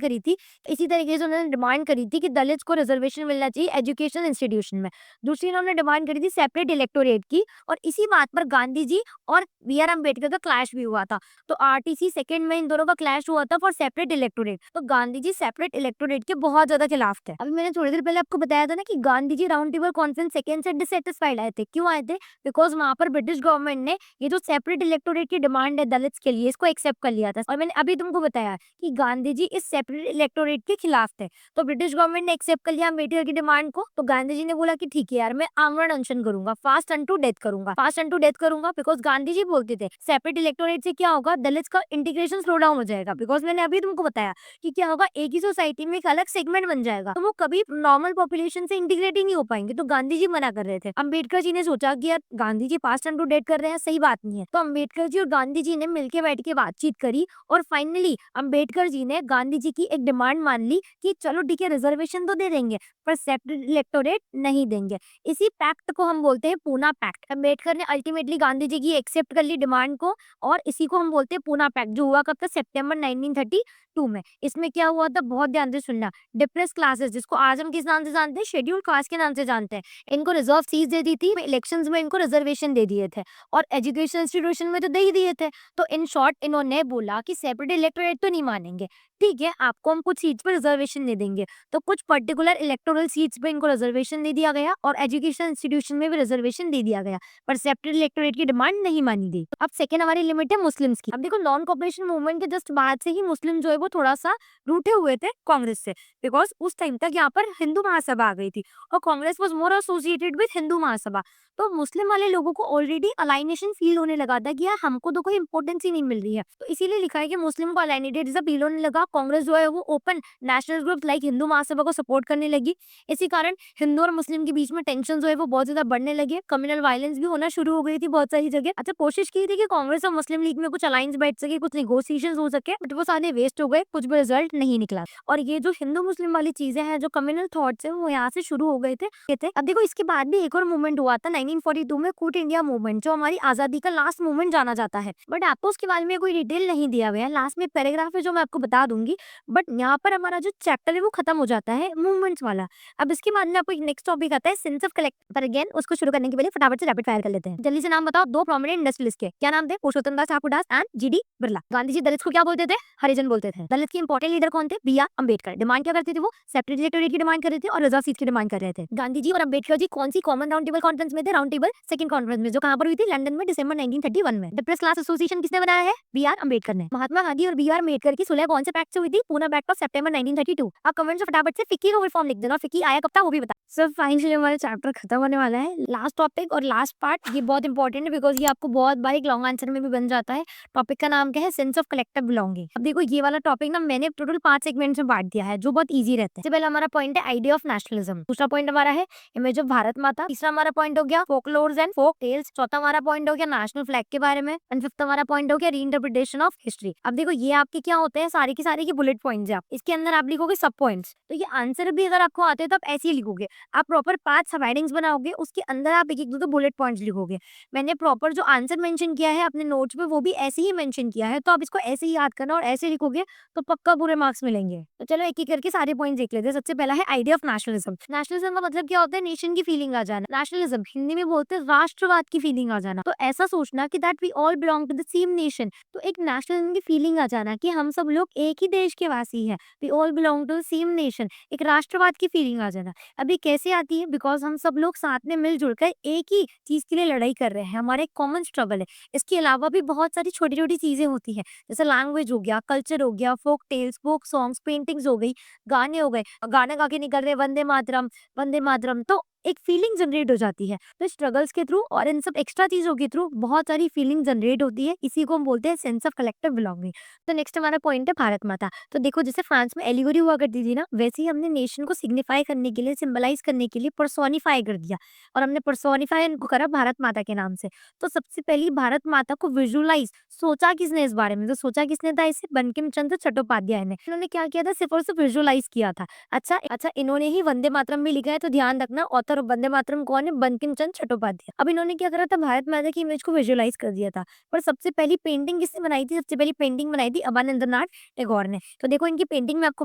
करी थी। इसी तरीके से उन्होंने डिमांड करी थी कि दलित को रिजर्वेशन मिलना चाहिए एजुकेशनल इंस्टीट्यूशन में। दूसरी उन्होंने डिमांड करी थी सेपरेट इलेक्टोरेट की, और इसी बात पर गांधी जी और बी.आर. अम्बेडकर का क्लैश भी हुआ था। तो आरटीसी सेकंड में इन दोनों का क्लैश हुआ था फॉर सेपरेट इलेक्टोरेट। तो गांधी जी सेपरेट इलेक्टोरेट के बहुत ज्यादा खिलाफ थे। अभी मैंने थोड़ी देर पहले आपको बताया था ना कि Gandhi ji round table conference second से डिससेटिस्फाइड आए थे। क्यों आए थे? बिकॉज वहां पर ब्रिटिश गवर्नमेंट ने ये जो सेपरेट इलेक्टोरेट की डिमांड है दलित्स के लिए, इसको एक्सेप्ट कर लिया था। और मैंने अभी तुमको बताया कि गांधी जी इस सेपरेट इलेक्टोरेट के खिलाफ थे, तो ब्रिटिश गवर्नमेंट ने एक्सेप्ट कर लिया अम्बेडकर की डिमांड को। तो गांधी जी ने बोला कि ठीक है यार, मैं आमरण अनशन करूंगा, फास्ट अनटू डेथ करूंगा, फास्ट अनटू डेथ करूंगा। बिकॉज गांधी जी बोलते थे सेपरेट इलेक्टोरेट से क्या होगा, दलित का इंटीग्रेशन स्लो डाउन हो जाएगा। बिकॉज मैंने अभी तुमको बताया कि क्या होगा, एक ही सोसाइटी में एक अलग सेगमेंट बन जाएगा, तो वो कभी नॉर्मल पॉपुलेशन से इंटीग्रेट ही नहीं हो पाएंगे। तो गांधी जी मना कर रहे थे। अम्बेडकर जी ने सोचा कि यार Gandhi ji fast unto death कर रहे हैं, सही बात नहीं है। तो अम्बेडकर जी और गांधी जी ने मिलकर बैठ के बातचीत करी, और फाइनली अम्बेडकर जी ने गांधी जी की एक डिमांड मान ली कि चलो ठीक है, रिजर्वेशन तो दे देंगे पर सेपरेट इलेक्टोरेट नहीं देंगे। इसी पैक्ट को हम बोलते हैं पूना पैक्ट। अम्बेडकर ने अल्टीमेटली गांधी जी की एक्सेप्ट कर ली डिमांड को, और इसी को हम बोलते हैं पूना पैक्ट, जो हुआ कब तक? सितंबर 1932 में। इसमें क्या हुआ था, बहुत ध्यान से सुनना। डिप्रेस क्लासेस, जिसको आज हम किस नाम से जानते हैं? शेड्यूल कास्ट के नाम से जानते हैं, इनको रिजर्व सीट्स दे दी थी, इलेक्शंस में इनको रिजर्वेशन दे दिए थे, और एजुकेशन इंस्टीट्यूशन में तो दे ही दिए थे। तो इन शॉर्ट इन्होंने बोला कि सेपरेट इलेक्टोरेट तो नहीं मानेंगे, ठीक है, आपको हम कुछ सीट्स पर रिजर्वेशन दे देंगे। तो कुछ पर्टिकुलर इलेक्टोरल सीट्स पे इनको रिजर्वेशन दे दिया गया, और एजुकेशन इंस्टीट्यूशन में भी रिजर्वेशन दे दिया गया, पर सेपरेट इलेक्टोरेट की डिमांड नहीं मानी गई। तो अब सेकंड हमारी लिमिट है मुस्लिम्स की। अब देखो नॉन कॉपरेशन मूवमेंट के जस्ट बाद से ही मुस्लिम जो है वो थोड़ा सा रूठे हुए थे कांग्रेस से, बिकॉज उस टाइम तक यहाँ पर हिंदू महासभा आ गई थी, और Congress was more associated with Hindu Mahasabha. तो मुस्लिम वाले लोगों को ऑलरेडी अलाइनेशन फील होने लगा था कि यार हमको तो कोई इंपॉर्टेंस ही नहीं मिल रही है। तो इसीलिए लिखा है कि मुस्लिम को अलाइनेटेड जैसा फील होने लगा, कांग्रेस जो है वो open national group like Hindu Mahasabha को सपोर्ट करने लगी। इसी कारण हिंदू और मुस्लिम के बीच में टेंशन जो है वो बहुत ज्यादा बढ़ने लगे, कम्युनल वायलेंस भी होना शुरू हो गई थी बहुत सारी जगह। अच्छा, कोशिश की थी कि कांग्रेस और मुस्लिम लीग में कुछ अलायंस बैठ सके, कुछ नेगोशिएशंस हो सके, बट वो सारे वेस्ट हो गए, कुछ भी रिजल्ट नहीं निकला। और ये जो हिंदू मुस्लिम वाली चीजें हैं, जो कम्युनल थॉट्स है, वो यहाँ से शुरू हो गए थे। अब देखो इसके बाद भी एक और मूवमेंट हुआ था 1942 में, क्विट इंडिया मूवमेंट, जो हमारी आजादी का लास्ट मूवमेंट जाना जाता है, बट आपको उसके बारे में कोई डिटेल नहीं दिया गया है। लास्ट में पैराग्राफ है जो मैं आपको बता दूंगी, बट यहाँ पर हमारा जो चैप्टर है वो खत्म हो जाता है मूवमेंट्स वाला। अब इसके बाद में आपको एक नेक्स्ट टॉपिक आता है सेंस ऑफ कलेक्ट, पर अगेन उसको शुरू करने के पहले फटाफट से रैपिड फायर कर लेते हैं। जल्दी से नाम बताओ दो प्रोमिनेंट इंडस्ट्रियलिस्ट के, क्या नाम थे? पुरुषोत्तम दास ठाकुर दास एंड जीडी बिरला। गांधी जी दलित को क्या बोलते थे? हरिजन बोलते थे। दलित के इंपॉर्टेंट लीडर कौन थे? B are Ambedkar. डिमांड क्या करते थे वो? सेपरेट इलेक्टोरेट की डिमांड कर रहे थे और रिजर्व सीट की डिमांड कर रहे थे। गांधी जी और अम्बेडकर जी कौन सी कॉमन राउंड टेबल कॉन्फ्रेंस में थे? राउंड टेबल सेकंड कॉन्फ्रेंस में, जो कहां पर हुई थी? लंदन में, दिसंबर 1931 में। द प्रेस क्लास एसोसिएशन किसने बनाया है? बी आर अम्बेडकर ने। महात्मा गांधी और बी आर अम्बेडकर की सुलह कौन से पैक्ट से हुई थी? पूना पैक्ट ऑफ सितंबर 1932। आप कमेंट से फटाफट से फिक्की का फुल फॉर्म लिख देना, फिक्की आया कब था वो भी बता। सर फाइनली हमारा चैप्टर खत्म होने वाला है। लास्ट टॉपिक और लास्ट पार्ट ये बहुत इंपॉर्टेंट है, बिकॉज ये आपको बहुत बार एक लॉन्ग आंसर में भी बन जाता है। टॉपिक का नाम क्या है? Sense of collective belonging. अब देखो ये वाला टॉपिक ना मैंने टोटल 5 सेगमेंट्स में बांट दिया है, जो बहुत इजी रहता है। सबसे पहले हमारा पॉइंट है आइडिया ऑफ नेशनलिज्म, दूसरा पॉइंट हमारा है इमेज ऑफ भारत माता, तीसरा हमारा पॉइंट हो गया फोकलोर्स एंड फोक टेल्स, चौथा हमारा पॉइंट हो गया नेशनल फ्लैग के बारे में, एंड फिफ्थ हमारा पॉइंट हो गया रीइंटरप्रिटेशन ऑफ हिस्ट्री। अब देखो ये आपके क्या होते हैं, सारे के सारे की बुलेट पॉइंट्स है। आप इसके अंदर आप लिखोगे सब पॉइंट्स, तो ये आंसर भी अगर आपको आते हैं तो आप ऐसे ही लिखोगे। आप प्रॉपर 5 सब हेडिंग्स बनाओगे, उसके अंदर आप एक एक दो बुलेट पॉइंट्स लिखोगे। मैंने प्रॉपर जो आंसर मेंशन किया है अपने नोट्स में वो भी ऐसे ही मेंशन किया है, तो आप इसको ऐसे ही याद करना और ऐसे लिखोगे तो पक्का पूरे मार्क्स मिलेंगे। तो चलो एक एक करके सारे पॉइंट्स देख लेते हैं। सबसे पहला है आइडिया ऑफ नेशनलिज्म। नेशनलिज्म का मतलब क्या होता है? नेशन की फीलिंग आ जाना। नेशनलिज्म हिंदी में बोलते हैं राष्ट्रवाद की फीलिंग आ जाना। तो ऐसा सोचना कि that we all belong to the same nation, तो एक नेशनलिज्म की फीलिंग आ जाना कि हम सब लोग एक ही देश के वासी हैं, we all belong to the same nation, एक राष्ट्रवाद की फीलिंग आ जाना। अभी कैसे आती है? बिकॉज हम सब लोग साथ में मिलजुल कर एक ही चीज के लिए लड़ाई कर रहे हैं, हमारा एक कॉमन स्ट्रगल है। इसके अलावा भी बहुत सारी छोटी छोटी चीजें होती हैं, जैसे लैंग्वेज हो गया, कल्चर हो गया, folk tales, folk songs, paintings हो गई, गाने हो गए, गाना गा के निकल रहे वंदे मातरम वंदे मातरम, तो एक फीलिंग जनरेट हो जाती है। तो स्ट्रगल्स के थ्रू और इन सब एक्स्ट्रा चीजों के थ्रू बहुत सारी फीलिंग जनरेट होती है, इसी को हम बोलते हैं सेंस ऑफ कलेक्टिव बिलोंगिंग। तो नेक्स्ट हमारा पॉइंट है भारत माता। तो देखो जैसे फ्रांस में एलिगोरी हुआ करती थी ना, वैसे ही हमने नेशन को सिग्निफाई करने के लिए, सिंबलाइज करने के लिए पर्सोनिफाई कर दिया, और हमने पर्सोनिफाई इनको करा भारत माता के नाम से। तो सबसे पहली भारत माता को विजुअलाइज सोचा किसने इस बारे में? तो सोचा किसने था इसे? बंकिम चंद्र चट्टोपाध्याय ने। इन्होंने क्या किया था? सिर्फ और सिर्फ विजुअलाइज किया था। अच्छा इन्होंने ही वंदे मातरम भी लिखा है, तो ध्यान रखना ऑथर ऑफ वंदे मातरम कौन है? बंकिम चंद्र चट्टोपाध्याय। अब इन्होंने क्या करा था? भारत माता की इमेज को विजुअलाइज कर दिया था। पर सबसे पहली पेंटिंग किसने बनाई थी? सबसे पहली पेंटिंग बनाई थी अवनींद्रनाथ टैगोर ने। तो देखो इनकी पेंटिंग मैं आपको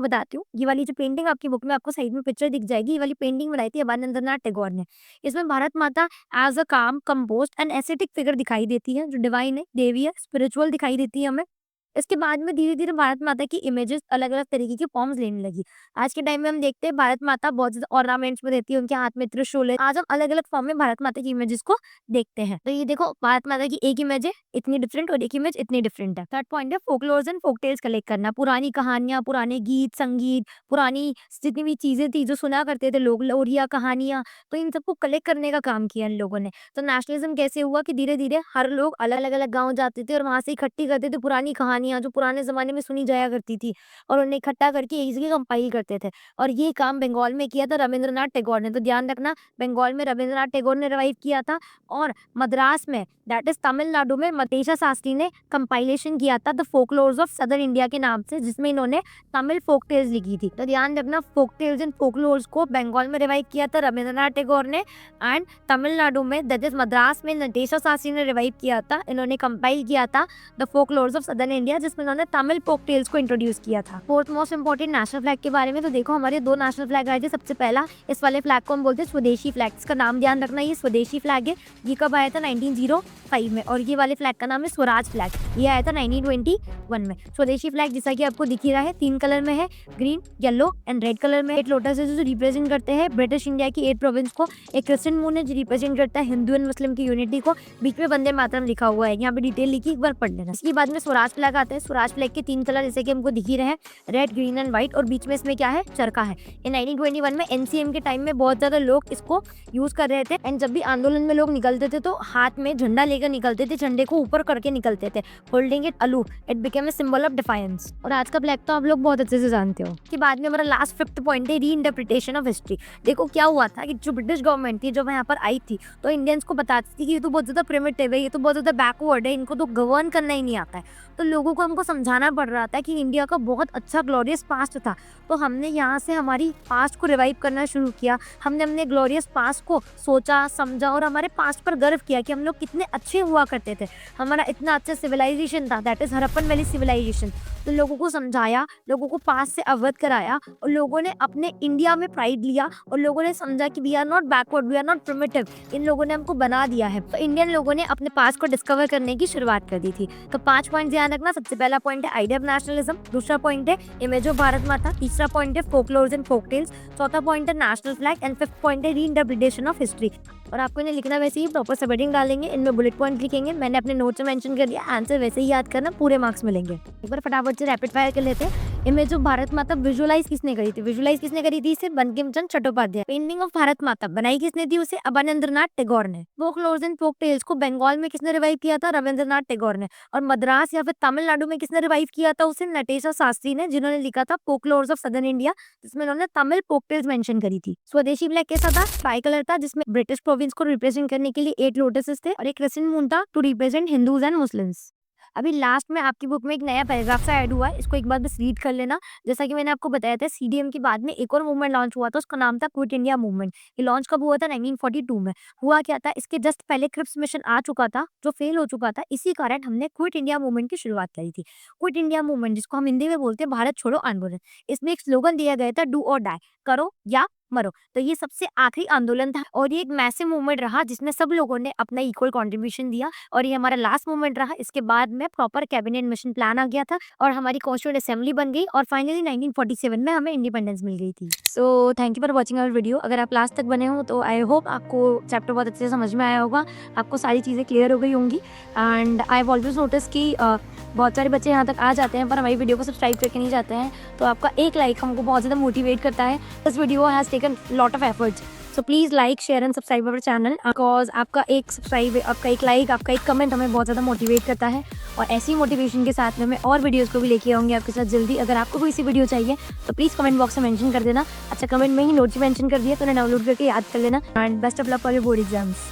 बताती हूँ। ये वाली जो पेंटिंग आपकी बुक में आपको साइड में पिक्चर दिख जाएगी, ये वाली पेंटिंग बनाई थी अवनींद्रनाथ टैगोर ने। इसमें भारत माता एज अ काम, कंपोस्ट एंड एस्थेटिक फिगर दिखाई देती है, जो डिवाइन है, देवी है, स्पिरिचुअल दिखाई देती है हमें। इसके बाद में धीरे धीरे भारत माता की इमेजेस अलग अलग तरीके की फॉर्म्स लेने लगी। आज के टाइम में हम देखते हैं भारत माता बहुत ज्यादा ऑर्नामेंट्स में रहती है, उनके हाथ में त्रिशूल है। आज हम अलग अलग फॉर्म में भारत माता की इमेजेस को देखते हैं। तो ये देखो भारत माता की एक इमेज है इतनी डिफरेंट, और एक इमेज इतनी डिफरेंट है। थर्ड पॉइंट है folklores and folk tales collect करना। पुरानी कहानियां, पुराने गीत संगीत, पुरानी जितनी भी चीजें थी जो सुना करते थे लोग, लोरिया, कहानियां, तो इन सबको कलेक्ट करने का काम किया इन लोगों ने। तो नेशनलिज्म कैसे हुआ कि धीरे धीरे हर लोग अलग अलग गाँव जाते थे और वहां से इकट्ठी करते थे पुरानी कहानियां जो पुराने जमाने में सुनी जाया करती थी, और उन्हें इकट्ठा करके एक जगह कंपाइल करते थे। और ये काम बंगाल में किया था रविंद्रनाथ टैगोर ने। तो ध्यान रखना बंगाल में रविंद्रनाथ टैगोर ने रिवाइव किया था, और मद्रास में दैट इज तमिलनाडु में मतेशा शास्त्री ने कंपाइलेशन किया था the folklores of southern India के नाम से, जिसमें इन्होंने तमिल फोक टेल्स लिखी थी। तो ध्यान रखना फोक टेल्स एंड फोकलोर्स को बंगाल में रिवाइव किया था रविंद्रनाथ टैगोर ने, एंड तमिलनाडु में दैट इज मद्रास में मतेशा शास्त्री ने रिवाइव किया था। इन्होंने कंपाइल किया था the folklores of southern India, जिसमें इन्होंने तमिल फोक टेल्स को इंट्रोड्यूस किया था। Fourth most important national flag के बारे में, तो देखो हमारे 2 नेशनल फ्लैग आए थे। सबसे पहला इस वाले फ्लैग को हम बोलते हैं स्वदेशी फ्लैग। इसका नाम ध्यान रखना, ये स्वदेशी फ्लैग है। ये कब आया था? 1905 में। और ये वाले फ्लैग का नाम है स्वराज फ्लैग, ये आया था 1921 में। स्वदेशी फ्लैग जैसा कि आपको दिख ही रहा है 3 कलर में है, green, yellow and red colour में। 8 लोटस है जो रिप्रेजेंट करते हैं ब्रिटिश इंडिया की 8 प्रोविंस को। एक क्रिस्चियन मून है जो रिप्रेजेंट करता है हिंदू एंड मुस्लिम की यूनिटी को। बीच में वंदे मातरम लिखा हुआ है, यहाँ पे डिटेल लिखी, एक बार पढ़ लेना। इसके बाद में स्वराज फ्लैग आते हैं। स्वराज फ्लैग के 3 कलर जैसे कि हमको दिख ही रहे हैं, रेड, ग्रीन एंड व्हाइट, और बीच में इसमें क्या है, चरखा है। ये 1921 में एनसीएम के टाइम में बहुत ज़्यादा लोग इसको यूज़ कर रहे थे। एंड जब भी आंदोलन में लोग निकलते थे तो हाथ में झंडा लेकर निकलते थे, झंडे को ऊपर करके निकलते थे, holding it aloof. It became a symbol of defiance. और आज का फ्लैग तो आप लोग बहुत अच्छे से जानते हो। कि बाद में हमारा लास्ट 5th पॉइंट है री इंटरप्रिटेशन ऑफ हिस्ट्री। देखो क्या हुआ था कि जो ब्रिटिश गवर्नमेंट थी, जब यहाँ पर आई थी, तो इंडियंस को बताती थी कि ये तो बहुत ज़्यादा प्रिमिटिव है, ये तो बहुत ज़्यादा बैकवर्ड है, इनको तो गवर्न करना ही नहीं आता है। तो लोगों को हमको समझाना पड़ रहा था कि इंडिया का बहुत अच्छा ग्लोरियस पास्ट था। तो हमने यहाँ से हमारी पास्ट को रिवाइव करना शुरू किया। हमने अपने ग्लोरियस पास्ट को सोचा, समझा और हमारे पास्ट पर गर्व किया कि हम लोग कितने अच्छे हुआ करते थे। हमारा इतना अच्छा सिविलाइजेशन था, that is Harappan valley civilization. तो लोगों को समझाया, लोगों को पास्ट से अवगत कराया, और लोगों ने अपने इंडिया में प्राइड लिया, और लोगों ने समझा कि we are not backward, we are not primitive, इन लोगों ने हमको बना दिया है। तो इंडियन लोगों ने अपने पास्ट को डिस्कवर करने की शुरुआत कर दी थी। तो 5 पॉइंट ध्यान रखना। सबसे पहला पॉइंट है आइडिया ऑफ नेशनलिज्म, दूसरा पॉइंट है इमेज ऑफ भारत माता, तीसरा पॉइंट है फोकलोर्स एंड फोकटेल्स, चौथा पॉइंट है national flag, and 5th point है री इंटरप्रिटेशन ऑफ हिस्ट्री। और आपको इन्हें लिखना वैसे ही प्रॉपर सबहेडिंग डालेंगे, इनमें बुलेट पॉइंट लिखेंगे। मैंने अपने नोट्स में मेंशन कर दिया, आंसर वैसे ही याद करना, पूरे मार्क्स मिलेंगे। एक बार फटाफट से रैपिड फायर कर लेते हैं। इमेज ऑफ भारत माता विजुअलाइज किसने करी थी? विजुअलाइज किसने करी थी? इसे बंकिम चंद्र चट्टोपाध्याय। पेंटिंग ऑफ भारत माता बनाई किसने थी? उसे अवनींद्रनाथ टैगोर ने। फोकलोर्स एंड फोक टेल्स को बंगाल में किसने रिवाइव किया था? रविंद्रनाथ टैगोर ने। और मद्रास या फिर तमिलनाडु में किसने रिवाइव किया था? उसे नटेशा शास्त्री ने, जिन्होंने लिखा था फोकलोर्स ऑफ सदर्न इंडिया, जिसमें उन्होंने तमिल फोक टेल्स मेंशन करी थी। स्वदेशी फ्लैग कैसा था? ट्राई कलर था, जिसमें ब्रिटिश प्रोविंस को रिप्रेजेंट करने के लिए 8 लोटसेस थे, और एक क्रिसेंट मून था to represent Hindus and Muslims. अभी लास्ट में आपकी बुक में एक नया पैराग्राफ सा ऐड हुआ है, इसको एक बार बस रीड कर लेना। जैसा कि मैंने आपको बताया था, सीडीएम के बाद में एक और मूवमेंट लॉन्च हुआ था, उसका नाम था क्विट इंडिया मूवमेंट। ये लॉन्च कब हुआ था? 1942 में। हुआ क्या था, इसके जस्ट पहले क्रिप्स मिशन आ चुका था जो फेल हो चुका था, इसी कारण हमने क्विट इंडिया मूवमेंट की शुरुआत करी थी। क्विट इंडिया मूवमेंट, जिसको हम हिंदी में बोलते हैं भारत छोड़ो आंदोलन, इसमें एक स्लोगन दिया गया था, डू और डाई, करो या मरो। तो ये सबसे आखिरी आंदोलन था, और ये एक मैसिव मूवमेंट रहा जिसमें सब लोगों ने अपना इक्वल कंट्रीब्यूशन दिया, और ये हमारा लास्ट मूवमेंट रहा। इसके बाद में प्रॉपर कैबिनेट मिशन प्लान आ गया था, और हमारी कॉन्स्टिट्यूएंट असेंबली बन गई, और फाइनली 1947 में हमें इंडिपेंडेंस मिल गई थी। So thank you for watching our video. अगर आप लास्ट तक बने हो तो आई होप आपको चैप्टर बहुत अच्छे से समझ में आया होगा, आपको सारी चीज़ें क्लियर हो गई होंगी। And I have always notice कि बहुत सारे बच्चे यहाँ तक आ जाते हैं पर हमारी वीडियो को सब्सक्राइब करके नहीं जाते हैं, तो आपका एक लाइक हमको बहुत ज़्यादा मोटिवेट करता है। This video has taken lot of efforts, so please like, share and subscribe our channel, because आपका एक सब्सक्राइब, आपका एक लाइक, आपका एक कमेंट हमें बहुत ज़्यादा मोटिवेट करता है। और ऐसी मोटिवेशन के साथ में मैं और वीडियोज़ को भी लेके आऊँगी आपके साथ जल्दी। अगर आपको कोई सी वीडियो चाहिए तो प्लीज़ कमेंट बॉक्स में मेंशन कर देना। अच्छा, कमेंट में ही नोट्स मेंशन कर दिया तो उन्हें डाउनलोड करके याद कर लेना। And best of luck for your board exams.